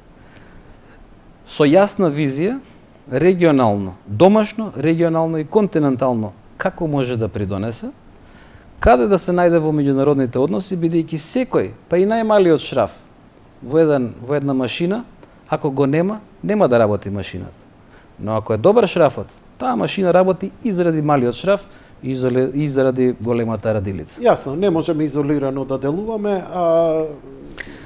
Со јасна визија, регионално, домашно, регионално и континентално, како може да придонесе, каде да се најде во меѓународните односи, бидејќи секој, па и најмалиот шраф, во една машина, ако го нема да работи машината. Но ако е добар шрафот, таа машина работи и заради малиот шраф, и заради големата радилица. Јасно, не можеме изолирано да делуваме,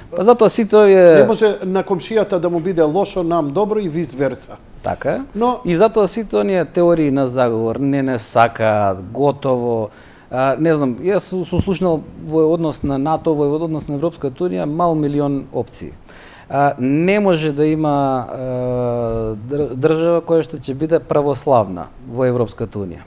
па затоа сите е... Не може на комшијата да му биде лошо, нам добро и виз верса. Така е. Но... И затоа сите оние теории на заговор, не сакаат, готово. Не знам, јас сум слушнал во однос на НАТО, во однос на Европската унија, мал милион опции. Не може да има држава која што ќе биде православна во Европската унија.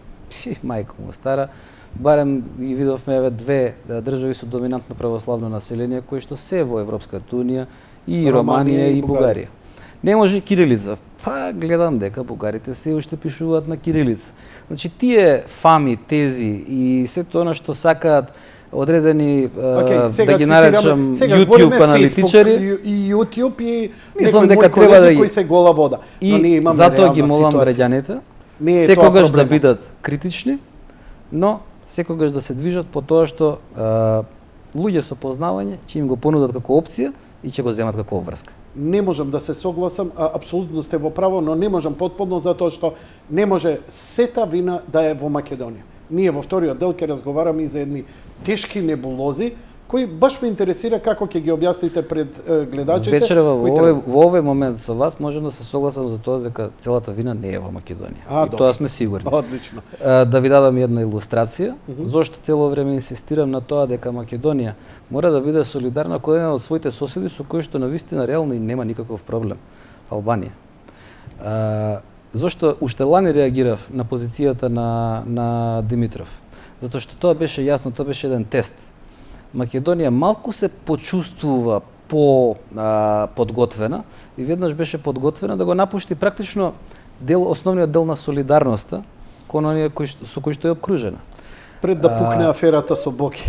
Мајко му стара. Барем и видовме две држави со доминантно православно население кои што се во Европската унија, и Романија и Бугарија. Не може кирилица. Па гледам дека бугарите се уште пишуваат на кирилица. Значи тие фами, тези и сето она што сакаат одредени да ги наречам YouTube аналитичари и YouTube и мислам дека треба да кои се гола вода. И затоа ги молам граѓаните Не е секогаш тоа да бидат критични, но секогаш да се движат по тоа што луѓе со познавање ќе им го понудат како опција и ќе го земат како обврска. Не можам да се согласам, апсолутно сте во право, но не можам потполно затоа што не може сета вина да е во Македонија. Ние во вториот дел ќе разговараме и за едни тешки небулози, кои баш ме интересира како ќе ги објасните пред гледачите. Вечерва во овој момент со вас можам да се согласам за тоа дека целата вина не е во Македонија. И тоа сме сигурни. Одлично. Да ви дадам една илустрација, зошто цело време инсистирам на тоа дека Македонија мора да биде солидарна кој еден од своите соседи со кои што навистина реално и нема никаков проблем. Албанија. Зошто уште лани реагирав на позицијата на Димитров? Затоа што тоа беше јасно, тоа беше еден тест. Македонија малку се почувствува подготвена и веднаш беше подготвена да го напушти практично основниот дел на солидарноста кон оние со кои што е обкружена. Пред да пукне аферата со Боки.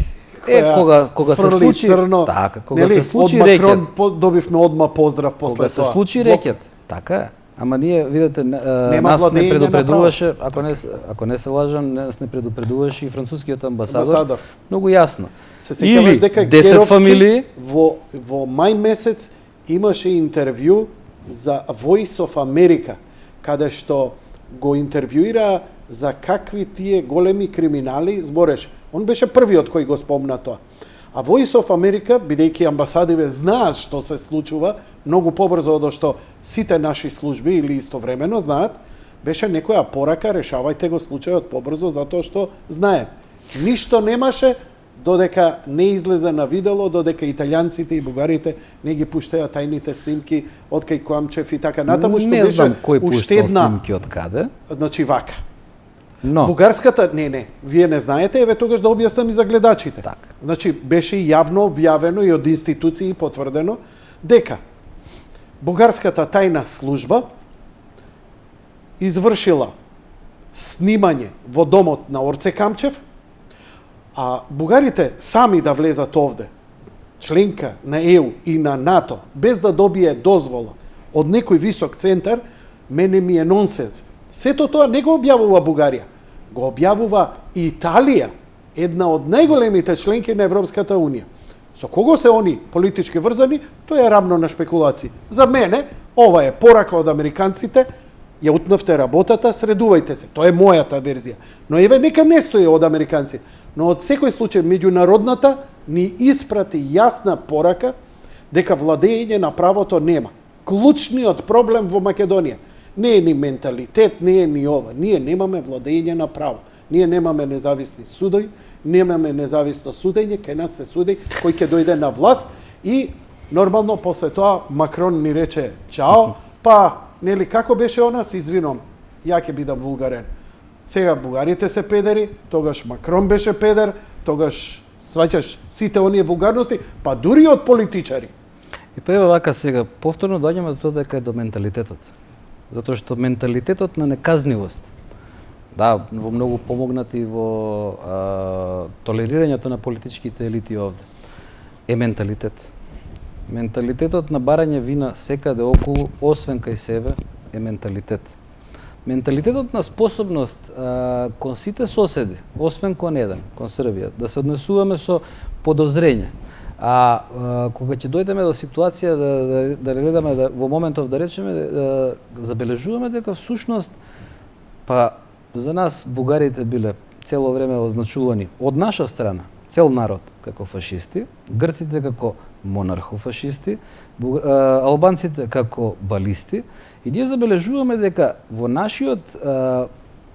Кога се случи така, кога се случи рекет. Од Макрон добивме одма поздрав после тоа. Кога се случи рекет, така е. Ама ние, видите, нас не предупредуваше, ако не се лажам, нас не предупредуваше и францускиот амбасадор. Многу јасно. Или 10 фамилии. Во мај месец имаше интервју за Voice of America, каде што го интервјуира за какви тие големи криминали збореше. Он беше првиот кој го спомна тоа. А Voice of America, бидејќи амбасадиве знаат што се случува, многу побрзо од што сите наши служби или истовремено знаат, беше некоја порака, решавајте го случајот побрзо затоа што знае. Ништо немаше додека не излезе на видело, додека италијанците и бугарите не ги пуштеа тајните снимки од кај Коамчев и така натаму, што не беше знам кој пуштал уштедна. снимки од каде. Значи вака. Но Бугарската, не, вие не знаете, еве тогаш да објаснам и за гледачите. Так. Значи, беше јавно објавено и од институции потврдено дека Бугарската тајна служба извршила снимање во домот на Орце Камчев, а бугарите сами да влезат овде, членка на ЕУ и на НАТО, без да добие дозвола од некој висок центар, мене ми е нонсенс. Сето тоа не го објавува Бугарија, го објавува и Италија, една од најголемите членки на Европската Унија. Со кого се они политички врзани, тоа е рамно на спекулации. За мене, ова е порака од американците, ја утнавте работата, средувајте се. Тоа е мојата верзија. Но еве, нека не стои од американци. Но од секој случај, меѓународната ни испрати јасна порака дека владење на правото нема. Клучниот проблем во Македонија не е ни менталитет, не е ни ова. Ние немаме владење на право. Ние немаме независни судови, немаме независно судење, кај нас се суди кој ќе дојде на власт и нормално после тоа Макрон ни рече чао, па нели како беше она, се извинувам, ја ќе бидам вулгарен. Сега бугарите се педери, тогаш Макрон беше педер, тогаш сваќаш сите оние вулгарности, па дури од политичари. И па ева вака сега повторно доаѓаме до тоа дека е до менталитетот. Затоа што менталитетот на неказнивост, да, во многу помогнати во толерирањето на политичките елити овде, е менталитет. Менталитетот на барање вина секаде околу, освен кај себе, е менталитет. Менталитетот на способност кон сите соседи, освен кон еден, кон Србија, да се однесуваме со подозрење. Кога ќе дојдеме до ситуација да гледаме во моментов да речеме забележуваме дека всушност па за нас бугарите биле цело време означувани од наша страна цел народ како фашисти, грците како монархофашисти, албанците како балисти и ние забележуваме дека во нашиот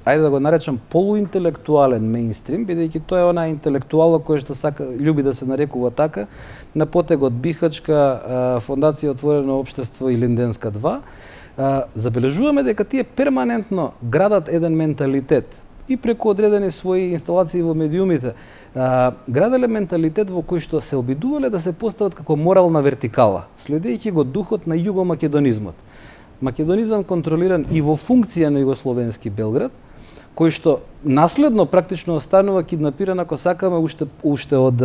ајде да го наречам полуинтелектуален мејнстрим, бидејќи тоа е она интелектуала кој што љуби да се нарекува така, на потегот Бихачка, Фондација Отворено општество и Линденска 2, забележуваме дека тие перманентно градат еден менталитет и преку одредени своји инсталации во медиумите, граделе менталитет во кој што се обидувале да се постават како морална вертикала, следејќи го духот на југомакедонизмот. Македонизам контролиран и во функција на југословенски Белград, кој што наследно практично останува киднапиран, ако сакаме, уште од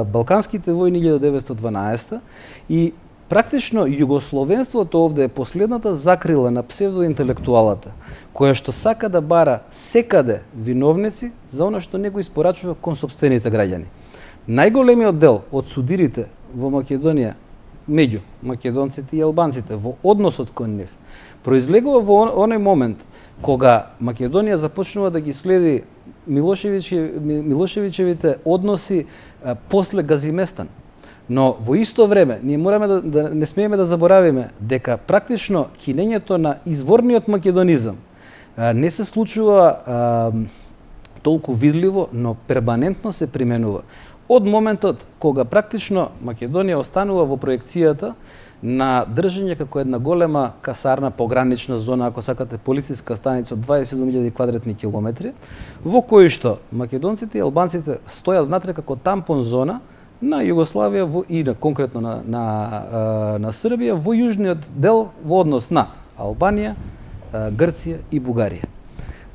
Балканските војни 1912 и Практично, југословенството овде е последната закрила на псевдоинтелектуалата, која што сака да бара секаде виновници за она што не го испорачува кон сопствените граѓани. Најголемиот дел од судирите во Македонија, меѓу македонците и албанците, во односот кон нив, произлегува во оној момент кога Македонија започнува да ги следи Милошевичевите односи после Газиместан. Но во исто време ние мораме не смееме да заборавиме дека практично кинењето на изворниот македонизам не се случува толку видливо, но перманентно се применува. Од моментот кога практично Македонија останува во проекцијата на држање како една голема касарна, погранична зона, ако сакате полициска станица од 27.000 квадратни километри, во кој што македонците и албанците стојат внатре како тампон зона на Југославија и конкретно на Србија во јужниот дел во однос на Албанија, Грција и Бугарија.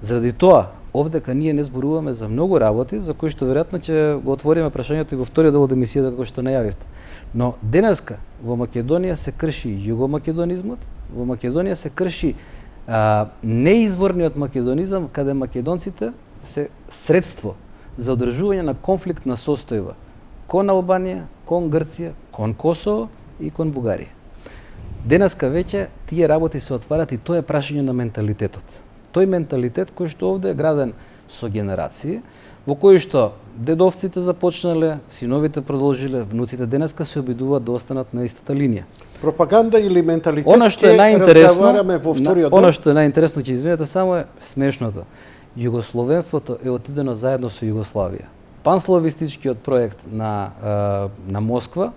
Заради тоа, овдека ние не зборуваме за многу работи, за кои што веројатно ќе го отвориме прашањето и во вториот дел од емисијата како што најавивте. Но денеска во Македонија се крши југомакедонизмот, во Македонија се крши неизворниот македонизам, каде македонците се средство за одржување на конфликтна состојба кон Албанија, кон Грција, кон Косово и кон Бугарија. Денеска веќе тие работи се отварат и тоа е прашање на менталитетот. Тој менталитет кој што овде е граден со генерации, во кој што дедовците започнале, синовите продолжиле, внуците денеска се обидуваат да останат на истата линија. Пропаганда или менталитет она што е разговараме во вториот дел. Она што е најинтересно, ќе извинете, само е смешното. Југословенството е отидено заедно со Југославија. Панславистичкиот проект на Москва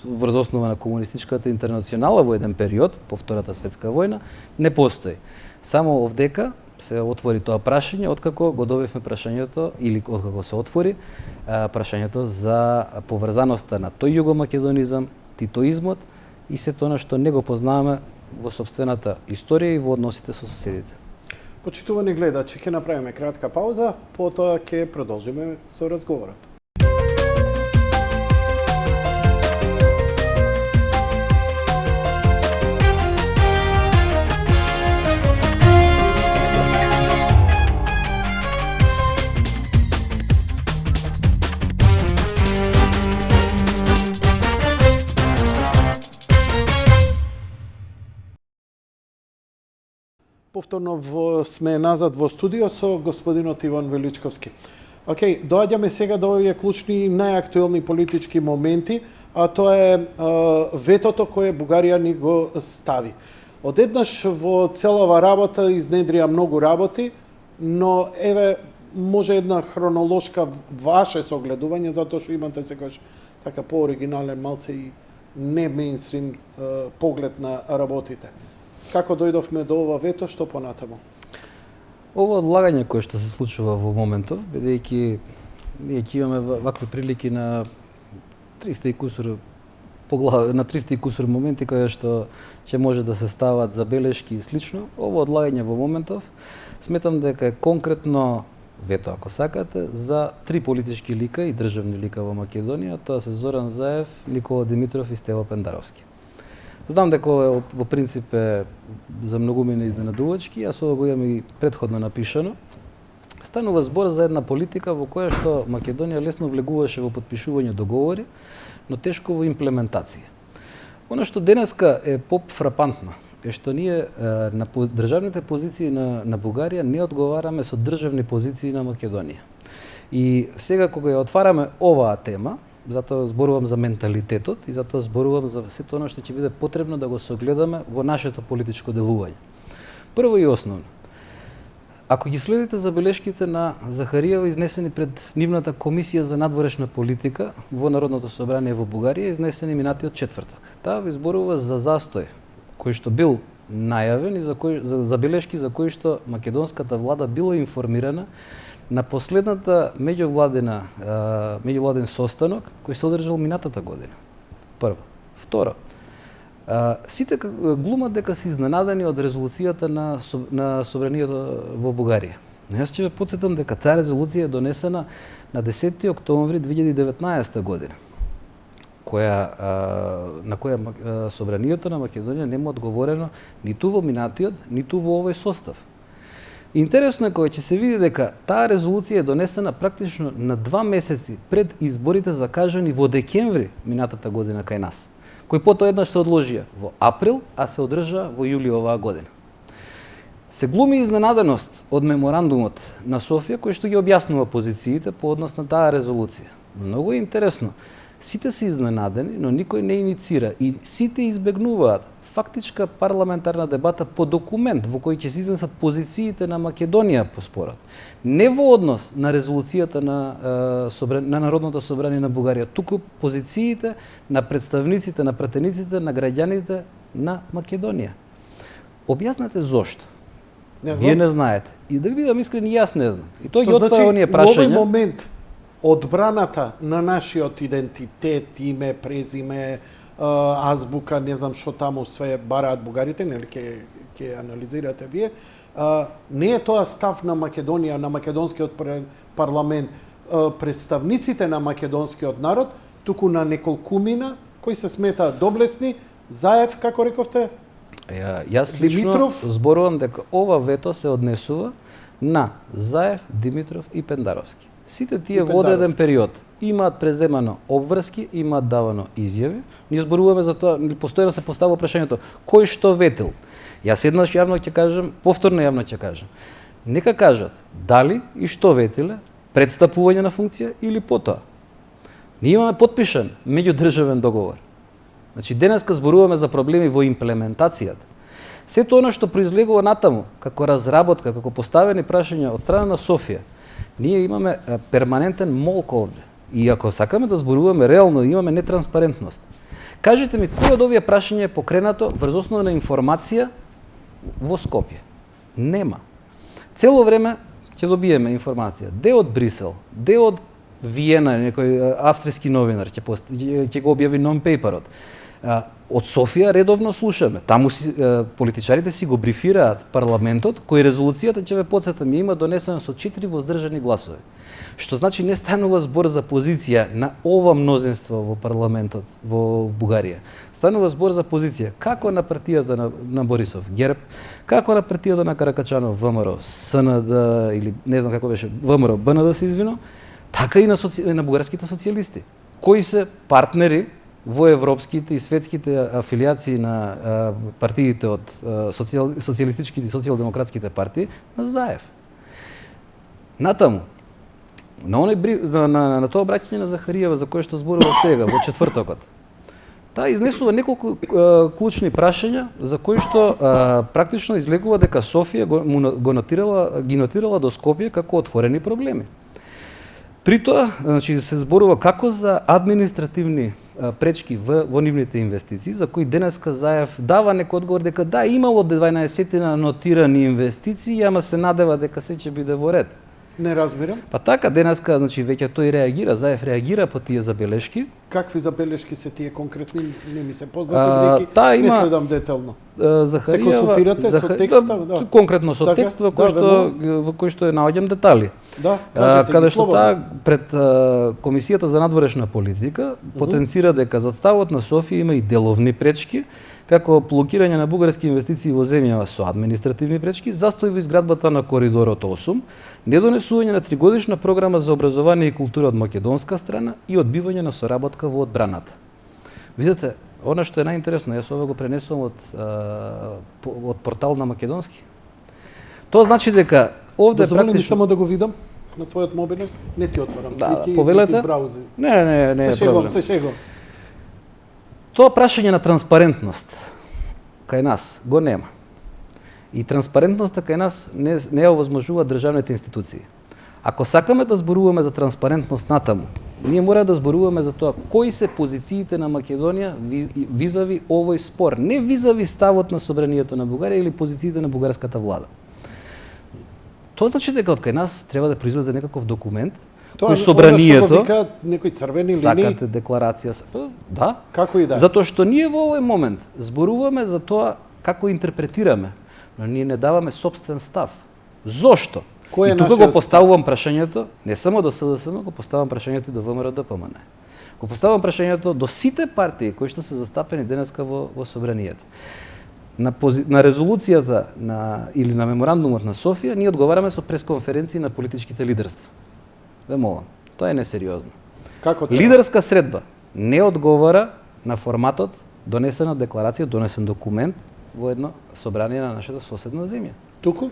врз основа на комунистичката интернационала во еден период по Втората светска војна не постои. Само овдека се отвори тоа прашање откако го добивме прашањето или откако се отвори прашањето за поврзаноста на тој југомакедонизам, титоизмот и сето она што не го познаваме во сопствената историја и во односите со соседите. Почитувани гледачи, ќе направиме кратка пауза, потоа ќе продолжиме со разговорот. Повторно сме назад во студио со господинот Иван Величковски. Доаѓаме сега до овие клучни најактуелни политички моменти, а тоа е ветото кое Бугарија ни го стави. Одеднаш во целава работа изнедрија многу работи, но еве може една хронолошка ваше согледување, затоа што имате секогаш така пооригинален, малце и не мејнстрим поглед на работите. Како дојдовме до ова вето, што понатаму? Ова одлагање кое што се случува во моментов, бидејќи ние ќе имаме вакви прилики на 300 и кусур на 300 и кусур моменти кои што ќе може да се стават забелешки и слично, ова одлагање во моментов сметам дека е конкретно вето, ако сакате, за три политички лика и државни лика во Македонија, тоа се Зоран Заев, Никола Димитров и Стево Пендаровски. Знам дека во принцип е за многумина изненадувачки, јас ова го имам и претходно напишано. Станува збор за една политика во која што Македонија лесно влегуваше во подпишување договори, но тешко во имплементација. Она што денеска е поп-фрапантно е што ние на државните позиции на Бугарија не одговараме со државни позиции на Македонија. И сега кога ја отвараме оваа тема, затоа зборувам за менталитетот и затоа зборувам за сето оно што ќе биде потребно да го согледаме во нашето политичко делување. Прво и основно, ако ги следите забелешките на Захариева изнесени пред нивната комисија за надворешна политика во Народното собрание во Бугарија, изнесени минатиот четврток. Таа ви зборува за застој кој што бил најавен и за забелешки за кои што македонската влада била информирана на последната меѓувладен состанок кој се одржал минатата година. Прво. Второ, сите глумат дека се изненадани од резолуцијата на собранието во Бугарија. Јас ќе ве потсетам дека таа резолуција е донесена на 10 октомври 2019 година, на која собранието на Македонија нема одговорено ниту во минатиот, ниту во овој состав. Интересно е кога ќе се види дека таа резолуција е донесена практично на 2 месеци пред изборите закажани во декември минатата година кај нас, кои потоа еднаш се одложија во април, а се одржа во јули оваа година. Се глуми изненаденост од меморандумот на Софија кој што ги објаснува позициите по однос на таа резолуција. Многу е интересно. Сите се изненадени, но никој не иницира и сите избегнуваат фактичка парламентарна дебата по документ во кој ќе се изнесат позициите на Македонија по спорот. Не во однос на резолуцијата на Народното собрание на Бугарија, туку позициите на представниците, на пратениците, на граѓаните на Македонија. Објаснете зошто. Вие не знаете. И да бидам искрен, и јас не знам. И тој ги отвара оние прашања. Во овој момент одбраната на нашиот идентитет, име, презиме, азбука, не знам што таму све бараат бугарите, нели ќе анализирате вие, не е тоа став на Македонија, на македонскиот парламент, представниците на македонскиот народ, туку на неколкумина кои се сметаат доблесни, Заев, како рековте? Јас лично зборувам дека ова вето се однесува на Заев, Димитров и Пендаровски. Сите тие во одреден период имаат преземано обврски, имаат давано изјави. Ние зборуваме за тоа, постојано се поставува прашањето кој што ветил. Јас еднаш јавно ќе кажам, повторно јавно ќе кажам. Нека кажат дали и што ветиле пред стапување на функција или потоа. Ние имаме подпишан меѓудржавен договор. Значи денеска зборуваме за проблеми во имплементацијата. Сето она што произлегува натаму како разработка, како поставени прашања од страна на Софија, ние имаме перманентен молк овде. И ако сакаме да зборуваме реално, имаме нетранспарентност. Кажете ми, кој од овие прашања е покренато врз основа на информација во Скопје? Нема. Цело време ќе добиеме информација. Де од Брисел, де од Виена, некој австријски новинар ќе го објави нон-пейперот. Од Софија редовно слушаме. Таму политичарите си го брифираат парламентот, кој резолуцијата, ќе ве потсетам, има донесена со 4 воздржани гласови. Што значи не станува збор за позиција на ова мнозинство во парламентот во Бугарија. Станува збор за позиција како на партијата на Борисов ГЕРБ, како на партијата на Каракачанов ВМРО, СНД или не знам како беше, ВМРО БНД се извино, така и на бугарските социјалисти, кои се партнери во европските и светските афилијации на партиите од социјалистичките и социјалдемократските партии на Заев. Натаму, на тоа обраќање на Захариева за кое што зборува сега во четвртокот, таа изнесува неколку клучни прашања за кои што практично излегува дека Софија ги нотирала до Скопје како отворени проблеми. При тоа, значи, се зборува како за административни пречки во нивните инвестиции, за кои денеска Заев дава некој одговор дека да, имало 12 нотирани инвестиции, ама се надева дека се ќе биде во ред. Не разбирам. Па така, денеска, значи, веќе тој реагира, Заев реагира по тие забелешки. Какви забелешки се тие конкретни, не ми се познати, бидејќи не следам детално. Захариева, се консултирате со текста? Да. Конкретно со текст во кој што наоѓам детали. Да, кажете каде ги што слободно. таа пред Комисијата за надворешна политика потенцира дека за ставот на Софија има и деловни пречки, како блокирање на бугарски инвестиции во земјава со административни пречки, застој во изградбата на коридорот 8, недонесување на 3-годишна програма за образование и култура од македонска страна и одбивање на соработка во одбраната. Видете, она што е најинтересно, јас ова го пренесувам од портал на македонски. Тоа значи дека овде практично само да го видам на твојот мобилен, не ти отварам слики, повелете? не ти браузи. Не, се шегом, се шегом. Тоа прашање на транспарентност кај нас го нема. И транспарентноста кај нас не ја овозможува државните институции. Ако сакаме да зборуваме за транспарентност натаму, ние мора да зборуваме за тоа кои се позициите на Македонија визави овој спор, не визави ставот на собранието на Бугарија или позициите на бугарската влада. Тоа значи дека од кај нас треба да произлезе некаков документ кој собранието што го викаат некои црвени линии. Сакате декларација, да? Како и да. Затоа што ние во овој момент зборуваме за тоа како интерпретираме, но ние не даваме сопствен став. Зошто? И тука го поставувам прашањето, не само до СДСМ, го поставувам прашањето и до ВМРО ДПМН. Го поставам прашањето до сите партии кои што се застапени денеска во собранието. На резолуцијата или на меморандумот на Софија, ние одговараме со пресконференции на политичките лидерства. Ве молам, тоа е несериозно. Како тоа? Лидерска средба не одговара на форматот донесена декларација, донесен документ во едно собрание на нашата соседна земја. Туку?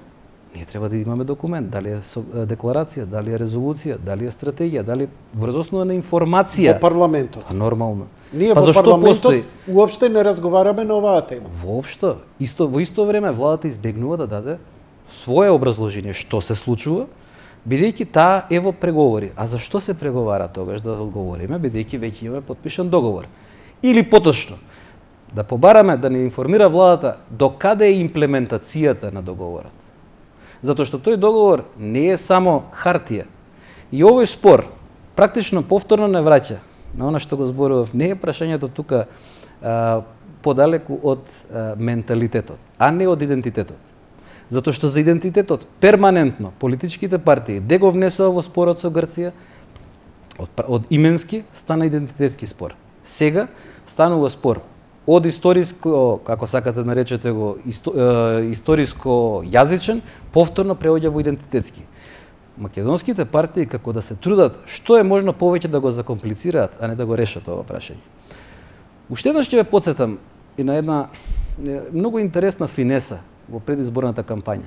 Ние треба да имаме документ, дали е декларација, дали е резолуција, дали е стратегија, дали врз основа на информација. Во парламентот. Па нормално. Ние па во парламентот постои? уопште не разговараме на оваа тема. Воопшто. Во исто време владата избегнува да даде свое образложение што се случува, бидејќи таа е во преговори. А зашто се преговара тогаш, да одговориме, бидејќи веќе имаме потпишан договор. Или поточно, да побараме да ни информира владата до каде е имплементацијата на договорот. Затоа што тој договор не е само хартија. И овој спор практично повторно не враќа на она што го зборував. Не е прашањето тука подалеку од менталитетот, а не од идентитетот. Затоа што за идентитетот перманентно политичките партии де го внесува во спорот со Грција, од именски стана идентитетски спор. Сега станува спор од историско, како сакате наречете го, историско јазичен, повторно преоѓа во идентитетски. Македонските партии како да се трудат што е можно повеќе да го закомплицираат, а не да го решат ова прашање. Уште еднаш ќе ве потсетам и на една многу интересна финеса во предизборната кампања.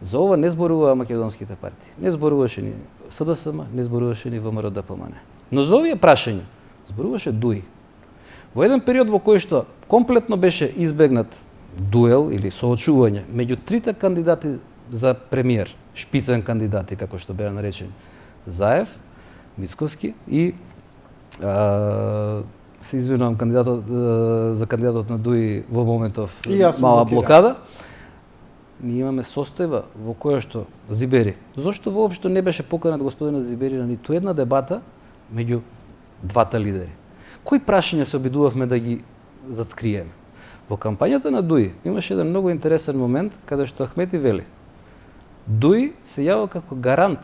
За ова не зборуваа македонските партии. Не зборуваше ни СДСМ, не зборуваше ни ВМРО-ДПМН. Но за овие прашања зборуваше ДУИ. Во еден период во кој што комплетно беше избегнат дуел или соочување меѓу трите кандидати за премиер, шпицен кандидати, како што беа наречени, Заев, Мицкоски и се извинувам за кандидатот на ДУИ во моментов мала блокада. Ние имаме состојба во која што Зибери. Зошто воопшто не беше поканат господинот Зибери на ниту една дебата меѓу двата лидери? Кои прашања се обидувавме да ги зацкриеме? Во кампањата на ДУИ имаше еден многу интересен момент каде што Ахмети вели: ДУИ се јава како гарант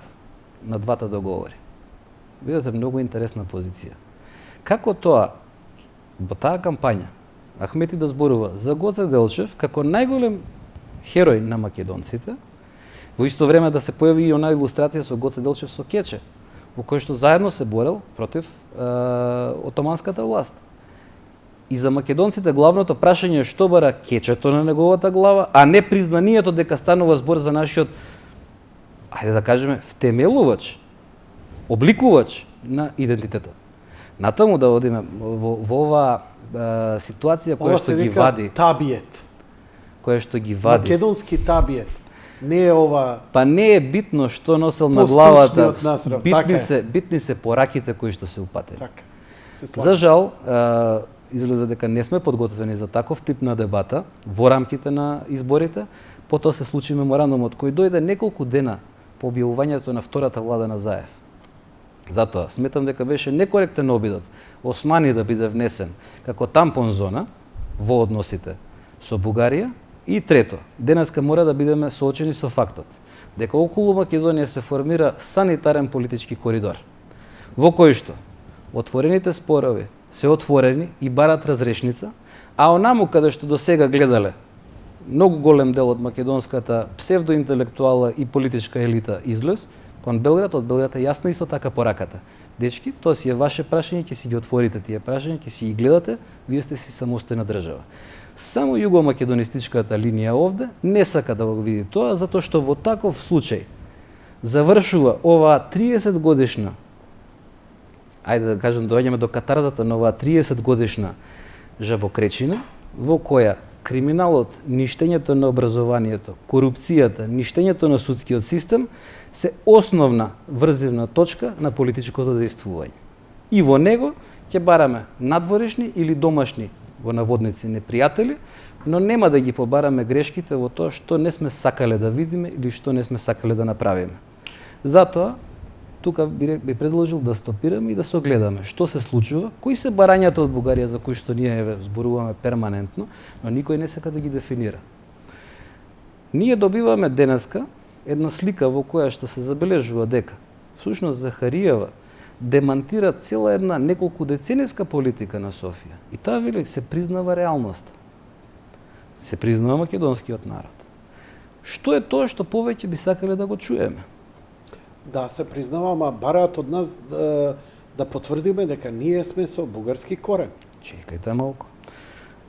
на двата договори. Видете, многу интересна позиција. Како тоа во таа кампања Ахмети да зборува за Гоце Делчев како најголем херој на македонците, во исто време да се појави и онаа илустрација со Гоце Делчев со кече, во кој што заедно се борел против отоманската власт. И за македонците главното прашање е што бара кечето на неговата глава, а не признанието дека станува збор за нашиот, ајде да кажеме, втемелувач, обликувач на идентитетот. Натаму да одиме во оваа ситуација која што ги вади. Табиет. Која што ги вади. Македонски табиет. Не е ова. Па не е битно што носел на главата. Битни се пораките кои што се упатени. Така. За жал, изгледа дека не сме подготвени за таков тип на дебата во рамките на изборите. Потоа се случи меморандумот кој дојде неколку дена по објавувањето на втората влада на Заев. Затоа сметам дека беше некоректен обидот Османи да биде внесен како тампон зона во односите со Бугарија. И трето, денеска мора да бидеме соочени со фактот дека околу Македонија се формира санитарен политички коридор, во кој што отворените спорови се отворени и барат разрешница, а онаму каде што до сега гледале многу голем дел од македонската псевдоинтелектуална и политичка елита излез, кон Белград, од Белград е јасна исто така пораката. Дечки, тоа си е ваше прашање, ќе си ги отворите тие прашања, ќе си ги гледате, вие сте си самостојна држава. Само југомакедонистичката линија овде не сака да го види тоа, затоа што во таков случај завршува оваа 30 годишна, ајде да кажем, доаѓаме до катарзата на оваа 30 годишна жабокречина, во која криминалот, ништењето на образованието, корупцијата, ништењето на судскиот систем се основна врзивна точка на политичкото действување. И во него ќе бараме надворешни или домашни, во наводници, непријатели, но нема да ги побараме грешките во тоа што не сме сакале да видиме или што не сме сакале да направиме. Затоа, тука би предложил да стопираме и да се огледаме што се случува, кои се барањата од Бугарија за кои што ние зборуваме перманентно, но никој не сака да ги дефинира. Ние добиваме денеска една слика во која што се забележува дека всушност Захариева демантира цела една неколку деценијска политика на Софија. И таа вели се признава реалноста. Се признава македонскиот народ. Што е тоа што повеќе би сакале да го чуеме? Да, се признава, ама бараат од нас да потврдиме дека ние сме со бугарски корен. Чекајте малку.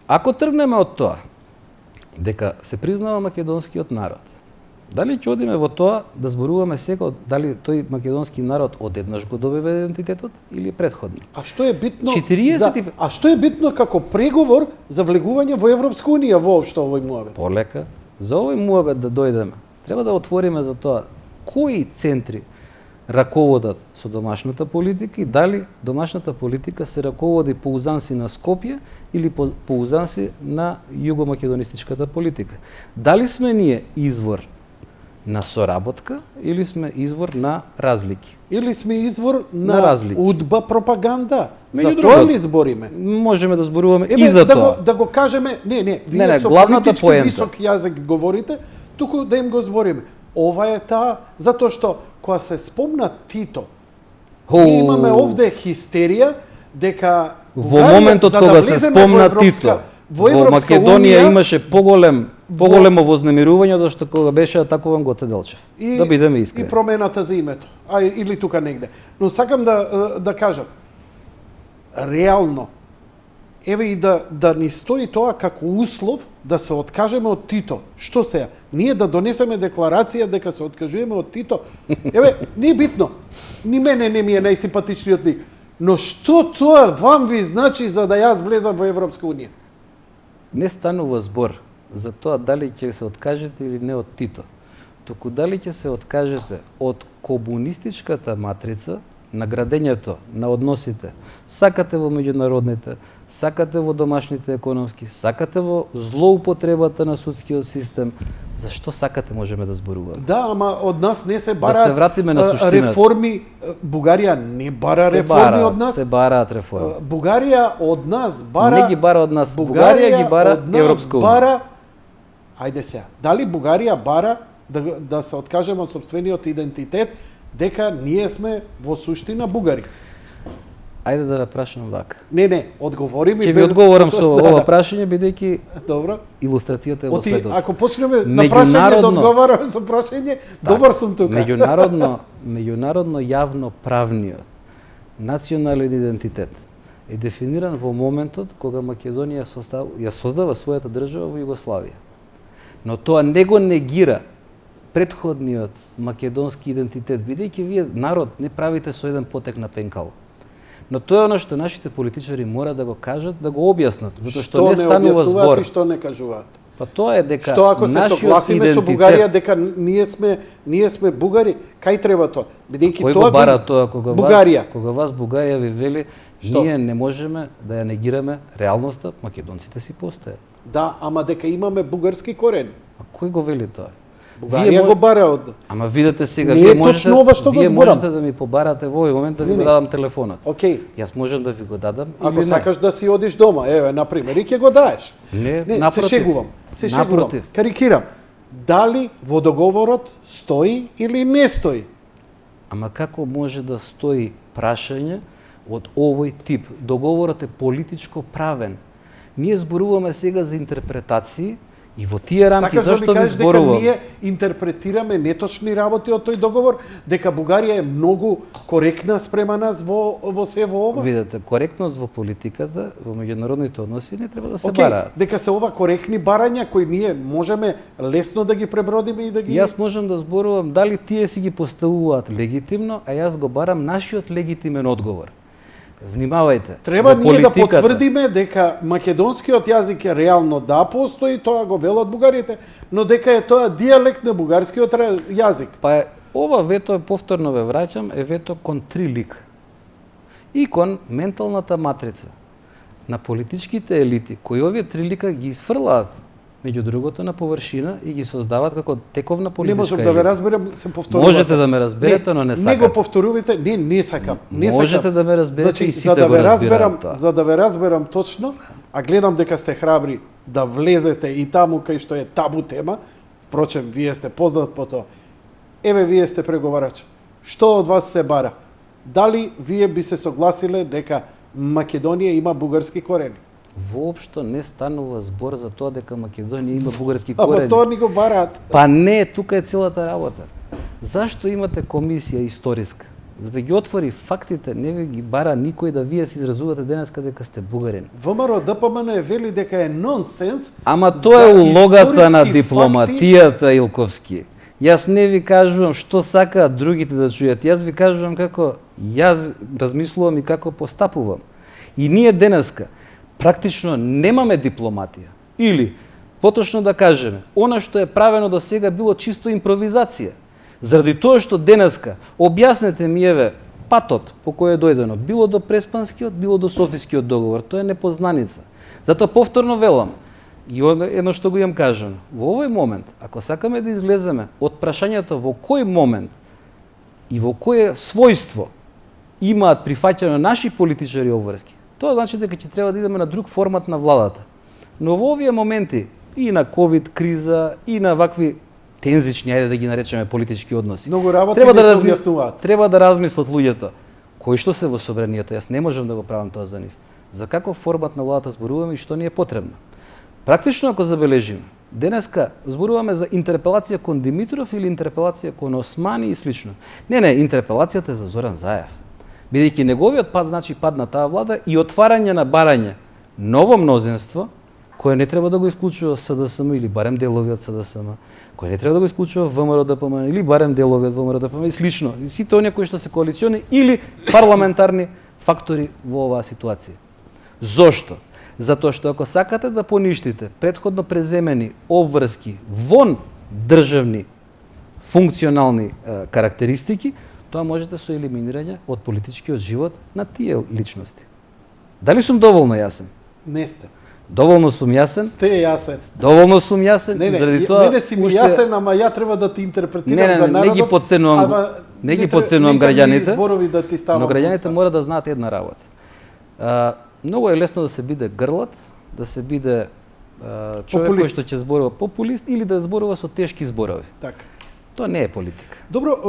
Ако тргнеме од тоа, дека се признава македонскиот народ, дали ќе одиме во тоа да зборуваме сега дали тој македонски народ одеднаш го добива идентитетот или предходно? А што е битно? 40... А што е битно како преговор за влегување во Европска унија воопшто овој муабет? Полека. За овој муабет да дојдеме, треба да отвориме за тоа кои центри раководат со домашната политика и дали домашната политика се раководи по узанси на Скопје или по узанси на југомакедонистичката политика. Дали сме ние извор на соработка или сме извор на разлики? Или сме извор на разлики. удба пропаганда? Меѓу За тоа ли збориме? Можеме да зборуваме и за да тоа. Да го кажеме, вие со главната политички поента. висок јазик говорите, туку да им го збориме. Ова е таа, затоа што кога се спомна Тито, ние имаме овде хистерија дека во моментот кога се спомна Тито, во Македонија имаше поголемо вознемирување од што кога беше атакуван Гоце Делчев. Да бидеме искрени. И промената за името, или тука негде. Но сакам да кажам, реално, еве и да ни стои тоа како услов да се откажеме од Тито. Што сега? Ние да донесеме декларација дека се откажуваме од Тито. Еве, не е битно. Ни мене не ми е најсимпатичниот ник. Но што тоа вам ви значи за да јас влезам во Европска унија? Не станува збор за тоа дали ќе се откажете или не од Тито, туку дали ќе се откажете од комунистичката матрица на градењето на односите. Сакате во меѓународните, сакате во домашните економски, сакате во злоупотребата на судскиот систем. Зашто сакате можеме да зборуваме? Да, ама од нас не се бара да се вратиме на суштината. Реформи. Бугарија не бара реформи од нас. Се бараат реформи. Бугарија од нас бара. Не ги бара од нас. Бугарија ги бара Европска унија. Ајде сега. Дали Бугарија бара да се откажеме од сопствениот идентитет, дека ние сме во суштина бугари? Ајде да ве прашам вака. Не, одговори ми. Ќе ви одговорам со ова прашање, бидејќи добро. Илустрацијата е во следот. Ако почнеме на прашање да одговараме со прашање, добар сум тука. Меѓународно јавно правниот национален идентитет е дефиниран во моментот кога Македонија ја создава својата држава во Југославија. Но тоа не го негира претходниот македонски идентитет, бидејќи вие народ не правите со еден потек на пенкал. Но тоа е оно што нашите политичари мора да го кажат, да го објаснат, затоа што не станува збор. И што не кажуваат? Па тоа е дека што ако се согласиме со Бугарија дека ние сме бугари, кај треба тоа? Бидејќи тоа бара тоа кога вас Бугарија ви вели ние не можеме да ја негираме реалноста, македонците си постојат. Да, ама дека имаме бугарски корен. А кој го вели тоа? Бугарија го бара од... Ама видете сега, вие можете да ми побарате во овој момент да ви го дадам телефонот. Океј. Јас можам да ви го дадам или не. Ако сакаш да си одиш дома, еве, например, и ќе го даеш. Не, напротив. Се шегувам. Карикирам. Дали во договорот стои или не стои? Ама како може да стои прашање од овој тип? Договорот е политичко правен. Ние зборуваме сега за интерпретации. И во тие рамки зашто ви зборувам? Дека ние интерпретираме неточни работи од тој договор, дека Бугарија е многу коректна спрема нас во ова? Видете, коректност во политиката, во меѓународните односи не треба да се бараат. Дека се ова коректни барања кои ние можеме лесно да ги пребродиме и да ги... Јас можам да зборувам дали тие си ги поставуваат легитимно, а јас го барам нашиот легитимен одговор. Внимавајте. Треба ние да потврдиме дека македонскиот јазик е реално да постои, тоа го велат бугарите, но дека е тоа дијалект на бугарскиот јазик. Па ова вето, повторно ве враќам, е вето кон три лика. И кон менталната матрица на политичките елити, кои овие три лика ги изфрлаат меѓу другото на површина и ги создаваат како тековна политичка елита. Не можам да ве разберам, се повторувате. Можете да ме разберете, но не сакате. Не го повторувате, не сакам. Можете да ме разберете и сите го разбираат тоа. За да ве разберам точно, а гледам дека сте храбри да влезете и таму кај што е табу тема, впрочем, вие сте познат по тоа. Еве, вие сте преговарач. Што од вас се бара? Дали вие би се согласиле дека Македонија има бугарски корени? Воопшто не станува збор за тоа дека Македонија има бугарски Ама корени. тоа ни го бараат. Па не, тука е целата работа. Зашто имате комисија историска? За да ги отвори фактите, не ви ги бара никој да вие се изразувате денеска дека сте бугарин. ВМРО ДПМН вели дека е нонсенс. Ама тоа е улогата на историски дипломатијата, Илковски. Јас не ви кажувам што сакаат другите да чујат. Јас ви кажувам како јас размислувам и како постапувам. И ние денеска практично немаме дипломатија. Или, поточно да кажеме, она што е правено до сега било чисто импровизација. Заради тоа што денеска, објаснете ми еве патот по кој е дојдено, било до Преспанскиот, било до Софискиот договор, тоа е непознаница. Затоа повторно велам, и едно што го имам кажано, во овој момент, ако сакаме да излеземе од прашањето во кој момент и во кое својство имаат прифаќано наши политичари обврски, тоа значи дека ќе треба да идеме на друг формат на владата. Но во овие моменти, и на ковид криза, и на вакви тензични, ајде да ги наречеме политички односи. Многу работи Треба не да се објаснуваат. Треба да размислат луѓето кои што се во собранието. Јас не можам да го правам тоа за нив. За каков формат на владата зборуваме и што ни е потребно. Практично ако забележиме, денеска зборуваме за интерпелација кон Димитров или интерпелација кон Османи и слично. Не, интерпелацијата е за Зоран Заев. Бидејќи неговиот пат значи пад на таа влада и отварање на барање ново мнозинство, кој не треба да го исклучува СДСМ или барем делови од СДСМ, кој не треба да го исклучува ВМРО ДПМН или барем делови од ВМРО ДПМН и слично. И сите оние кои што се коалициони или парламентарни фактори во оваа ситуација. Зошто? Затоа што ако сакате да поништите претходно преземени обврски вон државни функционални карактеристики, тоа можете со елиминирање од политичкиот живот на тие личности. Дали сум доволно јасен? Не сте. Доволно сум јасен? Сте јасен. Доволно сум јасен. Не, заради тоа мене си ми јасен, ама ја треба да ти интерпретирам не, за народот. Не ги подценувам, не ги подценувам граѓаните, да но граѓаните мора да знаат една работа. Многу е лесно да се биде грлат, да се биде човек кој што ќе зборува популист или да зборува со тешки зборови. Така. Тоа не е политика. Добро,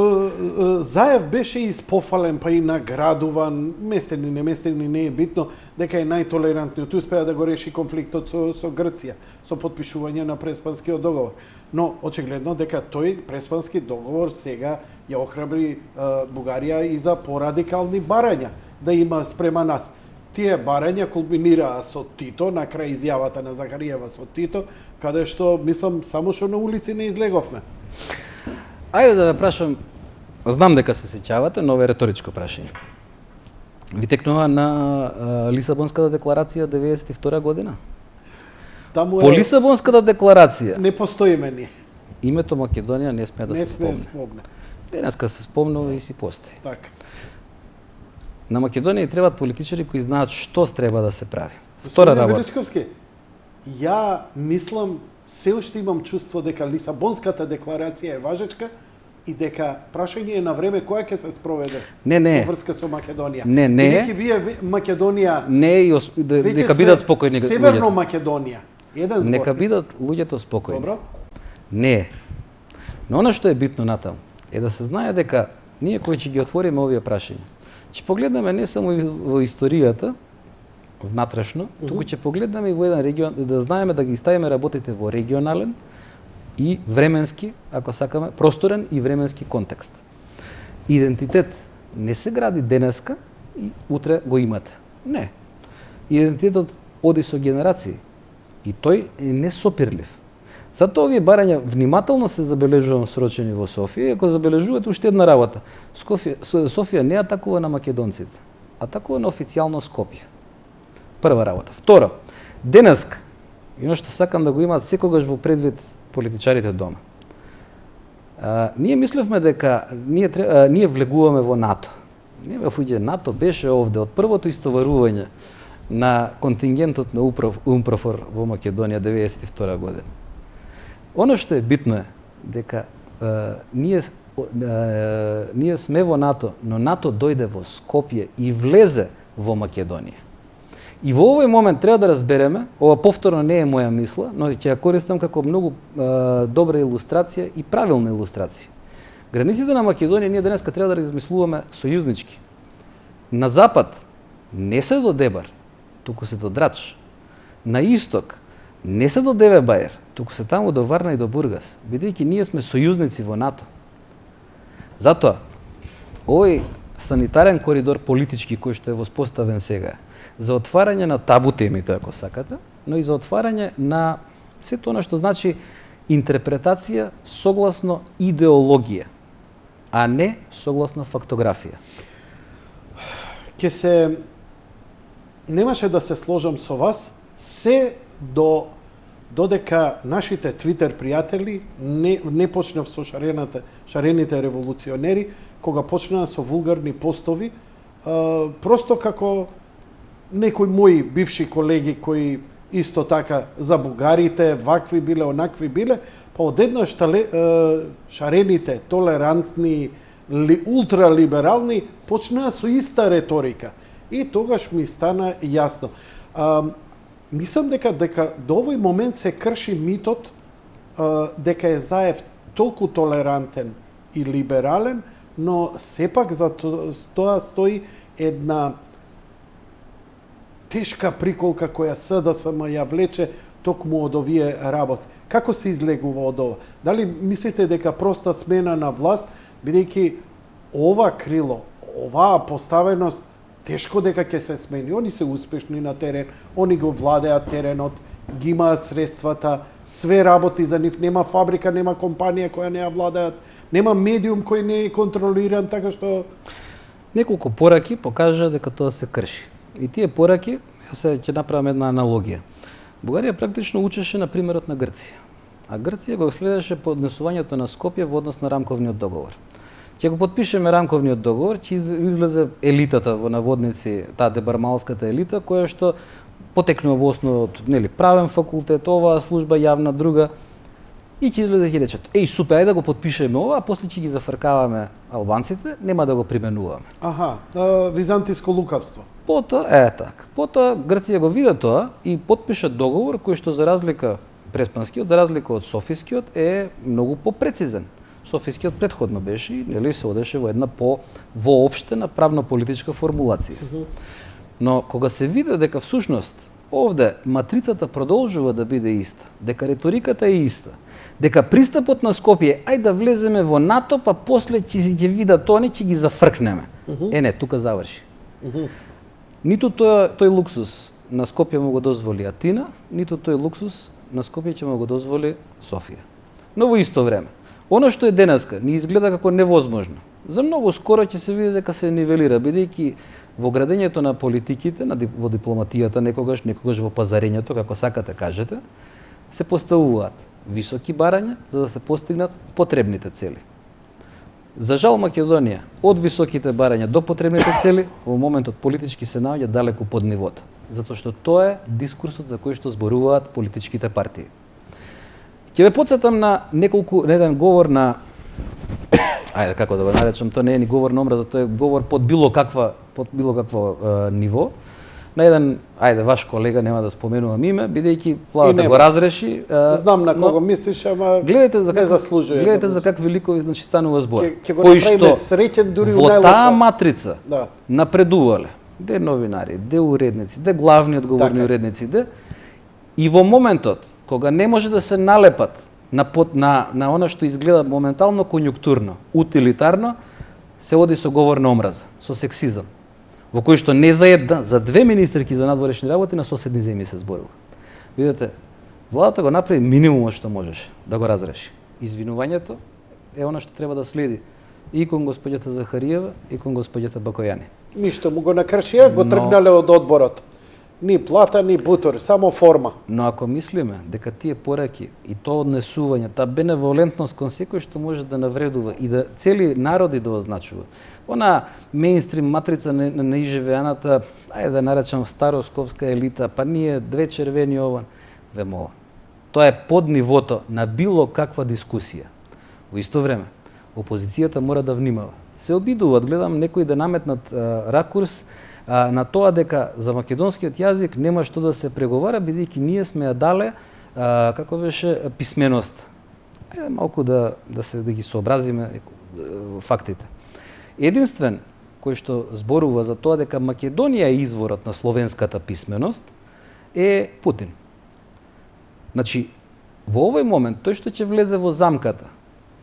Заев беше испофален, па и наградуван, местени, неместени, не е битно, дека е најтолерантниот, успеа да го реши конфликтот со Грција, со подпишување на Преспанскиот договор. Но, очигледно, дека тој Преспански договор сега ја охрабри Бугарија и за порадикални барања да има спрема нас. Тие барања кулминираа со Тито, на крај изјавата на Захариева со Тито, каде што, мислам, само што на улици не излеговме. Ајде да ве прашам, знам дека се сеќавате, но е реторичко прашање. Ви текнува на Лисабонската декларација 92 година? Таму По Лисабонската декларација не постоиме ние. Името Македонија не сме да се спомне. Денеска се спомнува и си постои. Така. На Македонија требаат политичари кои знаат што треба да се прави. Втора работа. Величковски, ја мислам, се уште имам чувство дека Лисабонската декларација е важечка и дека прашање е на време која ќе се спроведе во врска со Македонија. Не. Бидејќи вие Македонија нека бидат спокојни луѓето. Северно Македонија. Еден збор. Нека бидат луѓето спокојни. Добро. Не. Но она што е битно натаму е да се знае дека ние кои ќе ги отвориме овие прашања, ќе погледнеме не само во историјата внатрешно, туку ќе погледнеме и во еден регион, да знаеме да ги ставиме работите во регионален и временски, ако сакаме, просторен и временски контекст. Идентитет не се гради денеска и утре го имате. Не. Идентитетот оди со генерации и тој е несопирлив. Затоа овие барања внимателно се забележувам срочени во Софија, и ако забележувате уште една работа, Софија не атакува на македонците, атакува на официјално Скопје. Прва работа. Второ, денеска, и оно што сакам да го имаат секогаш во предвид политичарите дома. Ние мислевме дека ние влегуваме во НАТО. Не луѓе, НАТО беше овде од првото истоварување на контингентот на УНПРОФОР во Македонија 92 година. Оно што е битно е дека ние сме во НАТО, но НАТО дојде во Скопје и влезе во Македонија. И во овој момент треба да разбереме, ова повторно не е моја мисла, но ќе ја користам како многу добра илустрација и правилна илустрација. Границите на Македонија ние денеска треба да размислуваме сојузнички. На запад не се до Дебар, туку се до Драч. На исток не се до Деве Бајер, туку се таму до Варна и до Бургас, бидејќи ние сме сојузници во НАТО. Затоа, овој санитарен коридор политички кој што е воспоставен сега, за отварање на табу темите, ако сакате, но и за отварање на сето она што значи интерпретација согласно идеологија, а не согласно фактографија. Немаше да се сложам со вас, се додека нашите Твитер пријатели не почнав со шарените револуционери, кога почнаа со вулгарни постови, просто како некои мои бивши колеги кои исто така за бугарите, вакви биле, онакви биле, па одеднаш шарените, толерантни, ултралиберални почнаа со иста реторика. И тогаш ми стана јасно. Мислам дека до овој момент се крши митот дека е Заев толку толерантен и либерален, но сепак за тоа стои една тешка приколка која СДСМ ја влече токму од овие работи. Како се излегува од ова? Дали мислите дека проста смена на власт, бидејќи ова крило, оваа поставеност, тешко дека ќе се смени. Они се успешни на терен, они го владеат теренот, ги имаат средствата, све работи за нив, нема фабрика, нема компанија која не ја владеат, нема медиум кој не е контролиран, така што... Неколку пораки покажа дека тоа се крши. И тие пораки, ќе направам една аналогија. Бугарија практично учеше на примерот на Грција. А Грција го следеше поднесувањето на Скопје во однос на рамковниот договор. Ќе го подпишеме рамковниот договор, ќе излезе елитата во наводници, таа дебармалската елита, која што потекнува во основа од правен факултет, оваа служба јавна, друга, и ќе излезе ќе речат: еј, супер, ајде да го подпишеме ова, а после ќе ги зафркаваме албанците, нема да го применуваме. Аха, византиско лукавство. Потоа, така. Потоа Грција го вида тоа и подпиша договор кој што за разлика Преспанскиот, за разлика од Софискиот, е многу попрецизен. Софискиот претходно беше и нели се одеше во една воопштена правно-политичка формулација. Но кога се види дека всушност овде матрицата продолжува да биде иста, дека реториката е иста, дека пристапот на Скопје ај да влеземе во НАТО, па после ќе видат они, ќе ги зафркнеме. Не, тука заврши. Ниту тој луксус на Скопје му го дозволи Атина, ниту тој луксус на Скопје ќе му го дозволи Софија. Но во исто време, оно што е денеска ни изгледа како невозможно, за многу скоро ќе се види дека се нивелира, бидејќи во градењето на политиките, во дипломатијата некогаш во пазарењето, како сакате кажете, се поставуваат високи барања за да се постигнат потребните цели. За жал Македонија, од високите барања до потребните цели, во моментот политички се наоѓа далеку под нивото, затоа што тоа е дискурсот за кој што зборуваат политичките партии. Ќе ве потсетам на еден говор на, ајде како да го наречам, тоа не е ни говор на омраза, тоа е говор под било какво ниво, на еден, ајде, ваш колега, нема да споменувам име, бидејќи владата го разреши. Знам на кого мислиш, ама не заслужува. Гледате за как велико станува збор. Ќе го направиме среќен дури у најлоша. Во таа матрица напредувале де новинари, де уредници, де главни одговорни уредници, и во моментот кога не може да се налепат на она што изгледа моментално конјунктурно, утилитарно, се оди со говор на омраза, со сексизам, во кој што не за една, за две министерки за надворешни работи на соседни земји се зборува. Видете, владата го направи минимумот што можеше да го разреши. Извинувањето е она што треба да следи и кон господјата Захариева и кон господјата Бакојани. Ништо му го накршија, го тргнале од одборот. Ни плата, ни бутор, само форма. Но ако мислиме дека тие пораки и тоа однесување, таа беневолентност кон секој што може да навредува и да цели народи да означува, она мејнстрим матрица на иживеаната, ајде да наречам староскопска елита, па ние две червени ован, ве мола. Тоа е под нивото на било каква дискусија. Во исто време, опозицијата мора да внимава. Се обидуваат, гледам некои да наметнат ракурс на тоа дека за македонскиот јазик нема што да се преговара, бидејќи ние сме ја дале, како беше, писменост. Ајде малку да ги сообразиме фактите. Единствен кој што зборува за тоа дека Македонија е изворот на словенската писменост е Путин. Значи, во овој момент, тој што ќе влезе во замката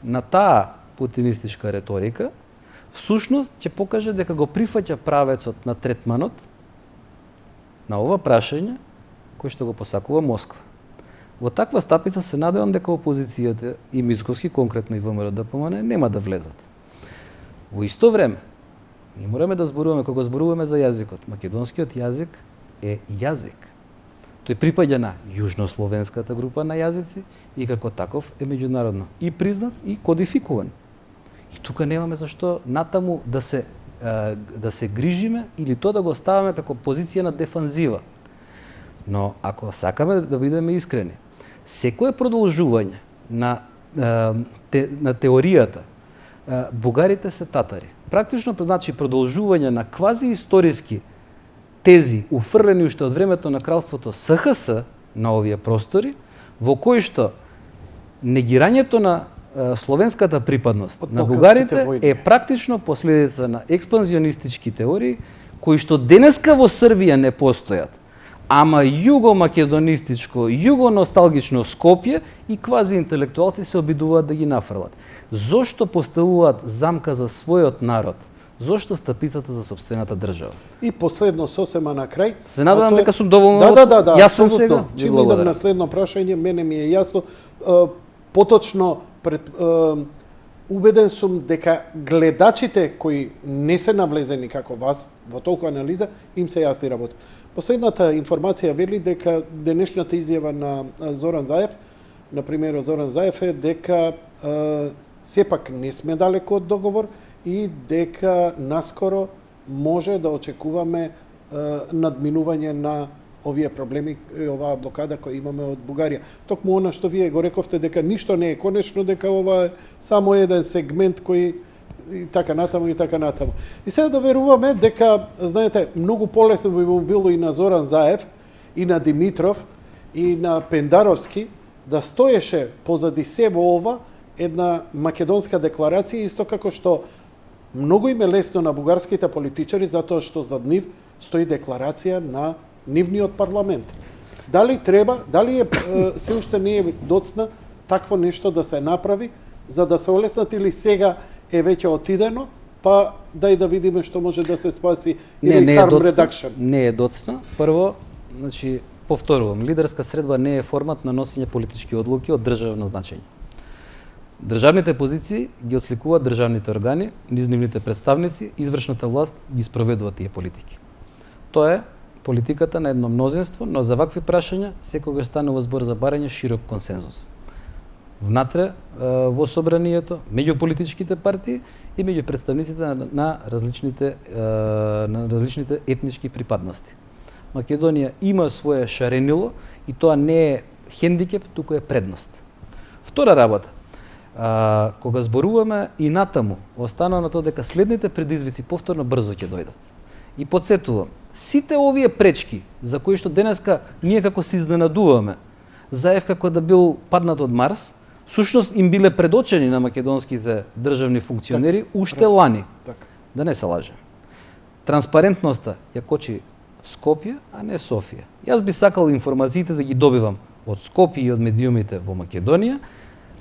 на таа путинистичка реторика, всушност ќе покаже дека го прифаќа правецот на третманот на ова прашање кој што го посакува Москва. Во таква стапица се надевам дека опозицијата и Мицковски, конкретно и ВМРО ДПМН, нема да влезат. Во исто време, ние мораме да зборуваме, кога зборуваме за јазикот, македонскиот јазик е јазик. Тој припаѓа на јужнословенската група на јазици и како таков е меѓународно и признат и кодификуван. И тука немаме зашто натаму да се грижиме или тоа да го ставаме како позиција на дефанзива. Но ако сакаме да бидеме искрени, секое продолжување на теоријата бугарите се татари, практично значи продолжување на квази историски тези уфрлени уште од времето на кралството СХС на овие простори, во кои што негирањето на словенската припадност на бугарите е практично последица на експанзионистички теории кои што денеска во Србија не постојат, ама југо-македонистичко, југо-носталгично Скопје и квази интелектуалци се обидуваат да ги нафрлат. Зошто поставуваат замка за својот народ? Зошто стапицата за собствената држава? И последно, сосема на крај. Се надевам дека сум доволно јасен сега. Чим идам на следно прашање, мене ми е јасно. Поточно, убеден сум дека гледачите кои не се навлезени како вас во толку анализа, им се јасни работа. Последната информација вели дека денешната изјава на Зоран Заев, на премиерот Зоран Заев е дека сепак не сме далеко од договор и дека наскоро може да очекуваме надминување на овие проблеми и оваа блокада која имаме од Бугарија. Токму она што вие го рековте дека ништо не е конечно, дека ова е само еден сегмент кој и така натаму и така натаму. И сега да веруваме дека, знаете, многу полесно би му било и на Зоран Заев, и на Димитров, и на Пендаровски да стоеше позади се во ова една македонска декларација, исто како што многу им е лесно на бугарските политичари, затоа што зад нив стои декларација на нивниот парламент. Дали треба, дали се уште не е доцна такво нешто да се направи, за да се олеснат или сега е веќе отидено, па дај да видиме што може да се спаси или harm reduction. Не е доцна. Прво, значи, повторувам, лидерска средба не е формат на носење политички одлуки од државно значење. Државните позиции ги отсликуваат државните органи, низ нивните представници, извршната власт ги спроведува тие политики. Тоа е политиката на едно мнозинство, но за вакви прашања секогаш станува збор за барање широк консензус. Внатре во собранието, меѓу политичките партии и меѓу представниците на различните етнички припадности. Македонија има своје шаренило и тоа не е хендикеп, туку е предност. Втора работа, кога зборуваме и натаму, останува на тоа дека следните предизвици повторно брзо ќе дојдат. И подсетувам, сите овие пречки за кои што денеска ние како се изненадуваме, Заев како да бил паднат од Марс, всушност им биле предочени на македонските државни функционери уште лани. Да не се лаже. Транспарентноста ја кочи Скопје, а не Софија. Јас би сакал информациите да ги добивам од Скопје и од медиумите во Македонија,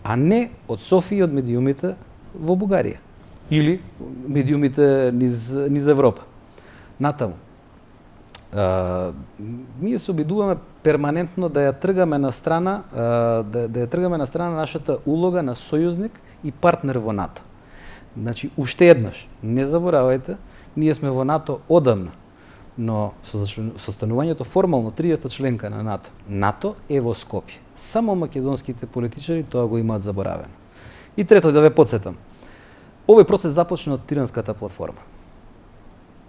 а не од Софија и од медиумите во Бугарија. Или медиумите низ Европа. Натаму. Ние се обидуваме перманентно да ја тргаме на страна, да ја тргаме на страна нашата улога на сојузник и партнер во НАТО. Значи, уште еднаш, не заборавајте, ние сме во НАТО одамна, но со станувањето формално 30-та членка на НАТО, НАТО е во Скопје. Само македонските политичари тоа го имаат заборавено. И трето, да ве подсетам, овој процес започна од Тиранската платформа.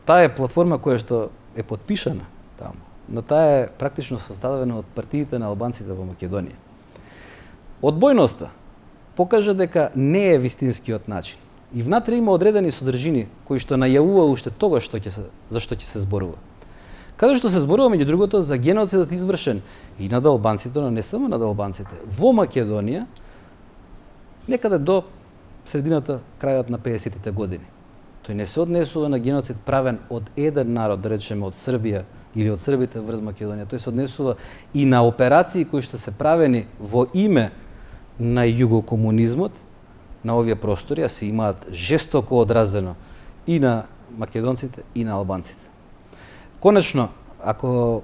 Таа е платформа која што е подпишана таму, но таа е практично составена од партиите на албанците во Македонија. Одбојноста покажа дека не е вистинскиот начин. И внатре има одредени содржини кои што најавува уште тогаш за што ќе се зборува. Каде што се зборува меѓу другото за геноцидот извршен и над албанците, но не само над албанците, во Македонија некаде до средината, крајот на 50-тите години. Тој не се однесува на геноцид правен од еден народ, да речеме од Србија или од србите врз Македонија. Тој се однесува и на операции кои што се правени во име на југокомунизмот на овие простори, а се имаат жестоко одразено и на македонците и на албанците. Конечно, ако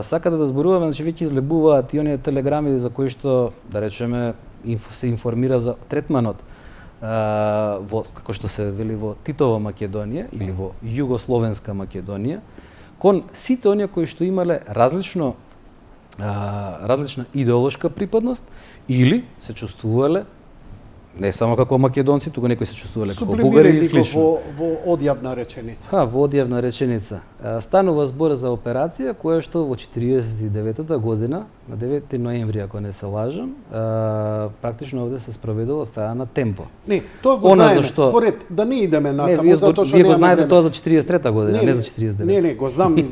сакате да зборуваме, значи веќе излебуваат и оние телеграми за кои што, да речеме, се информира за третманот во, како што се вели, во Титова Македонија или во Југословенска Македонија, кон сите оние кои што имале различна идеолошка припадност или се чувствувале не само како македонци, туку некои се чувствувале како бугари и слично. Во одјавна реченица. Во одјавна реченица. Станува збор за операција која што во 49-та година, на 9 ноември, ако не се лажам, практично овде се спроведува од страна на Темпо. Не, тоа го знаеме. Во ред, да не идеме натаму, затоа што вие го знаете тоа за 43-та година, не за 49-та. Не, го знам и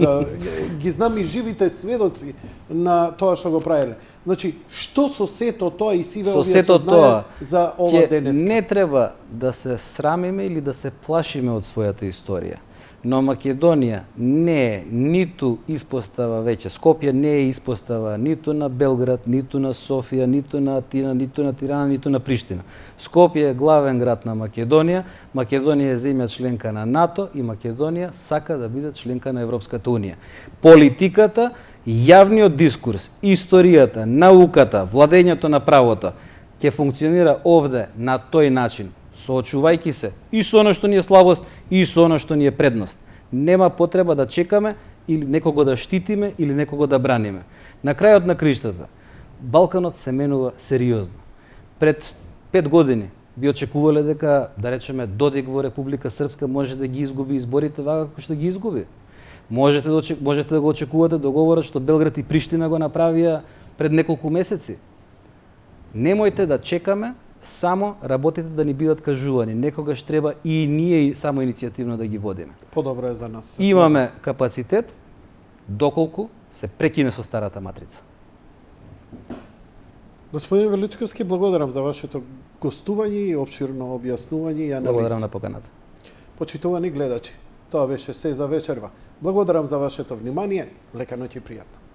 ги знам и живите сведоци на тоа што го правеле. Значи, што со сето тоа и сиве овие сознае за ова денес? Не треба да се срамиме или да се плашиме од својата историја. Но Македонија не е ниту испостава веќе. Скопје не е испостава ниту на Белград, ниту на Софија, ниту на Атина, ниту на Тирана, ниту на Приштина. Скопје е главен град на Македонија. Македонија е земја членка на НАТО и Македонија сака да биде членка на Европската унија. Политиката, јавниот дискурс, историјата, науката, владењето на правото ќе функционира овде на тој начин, соочувајќи се и со оно што ни е слабост и со оно што ни е предност. Нема потреба да чекаме или некого да штитиме или некого да браниме. На крајот на криштата, Балканот се менува сериозно. Пред 5 години би очекувале дека, да речеме, Додик во Република Српска може да ги изгуби изборите вака како што ги изгуби. Можете да го очекувате договорот што Белград и Приштина го направија пред неколку месеци. Немојте да чекаме само работите да ни бидат кажувани. Некогаш треба и ние само иницијативно да ги водиме. Подобро е за нас. Имаме капацитет доколку се прекине со старата матрица. Господин Величковски, благодарам за вашето гостување и опширно објаснување и анализ. Благодарам на поканата. Почитувани гледачи, тоа беше се за вечерва. Благодарам за вашето внимание. Лека ноќ и пријатно.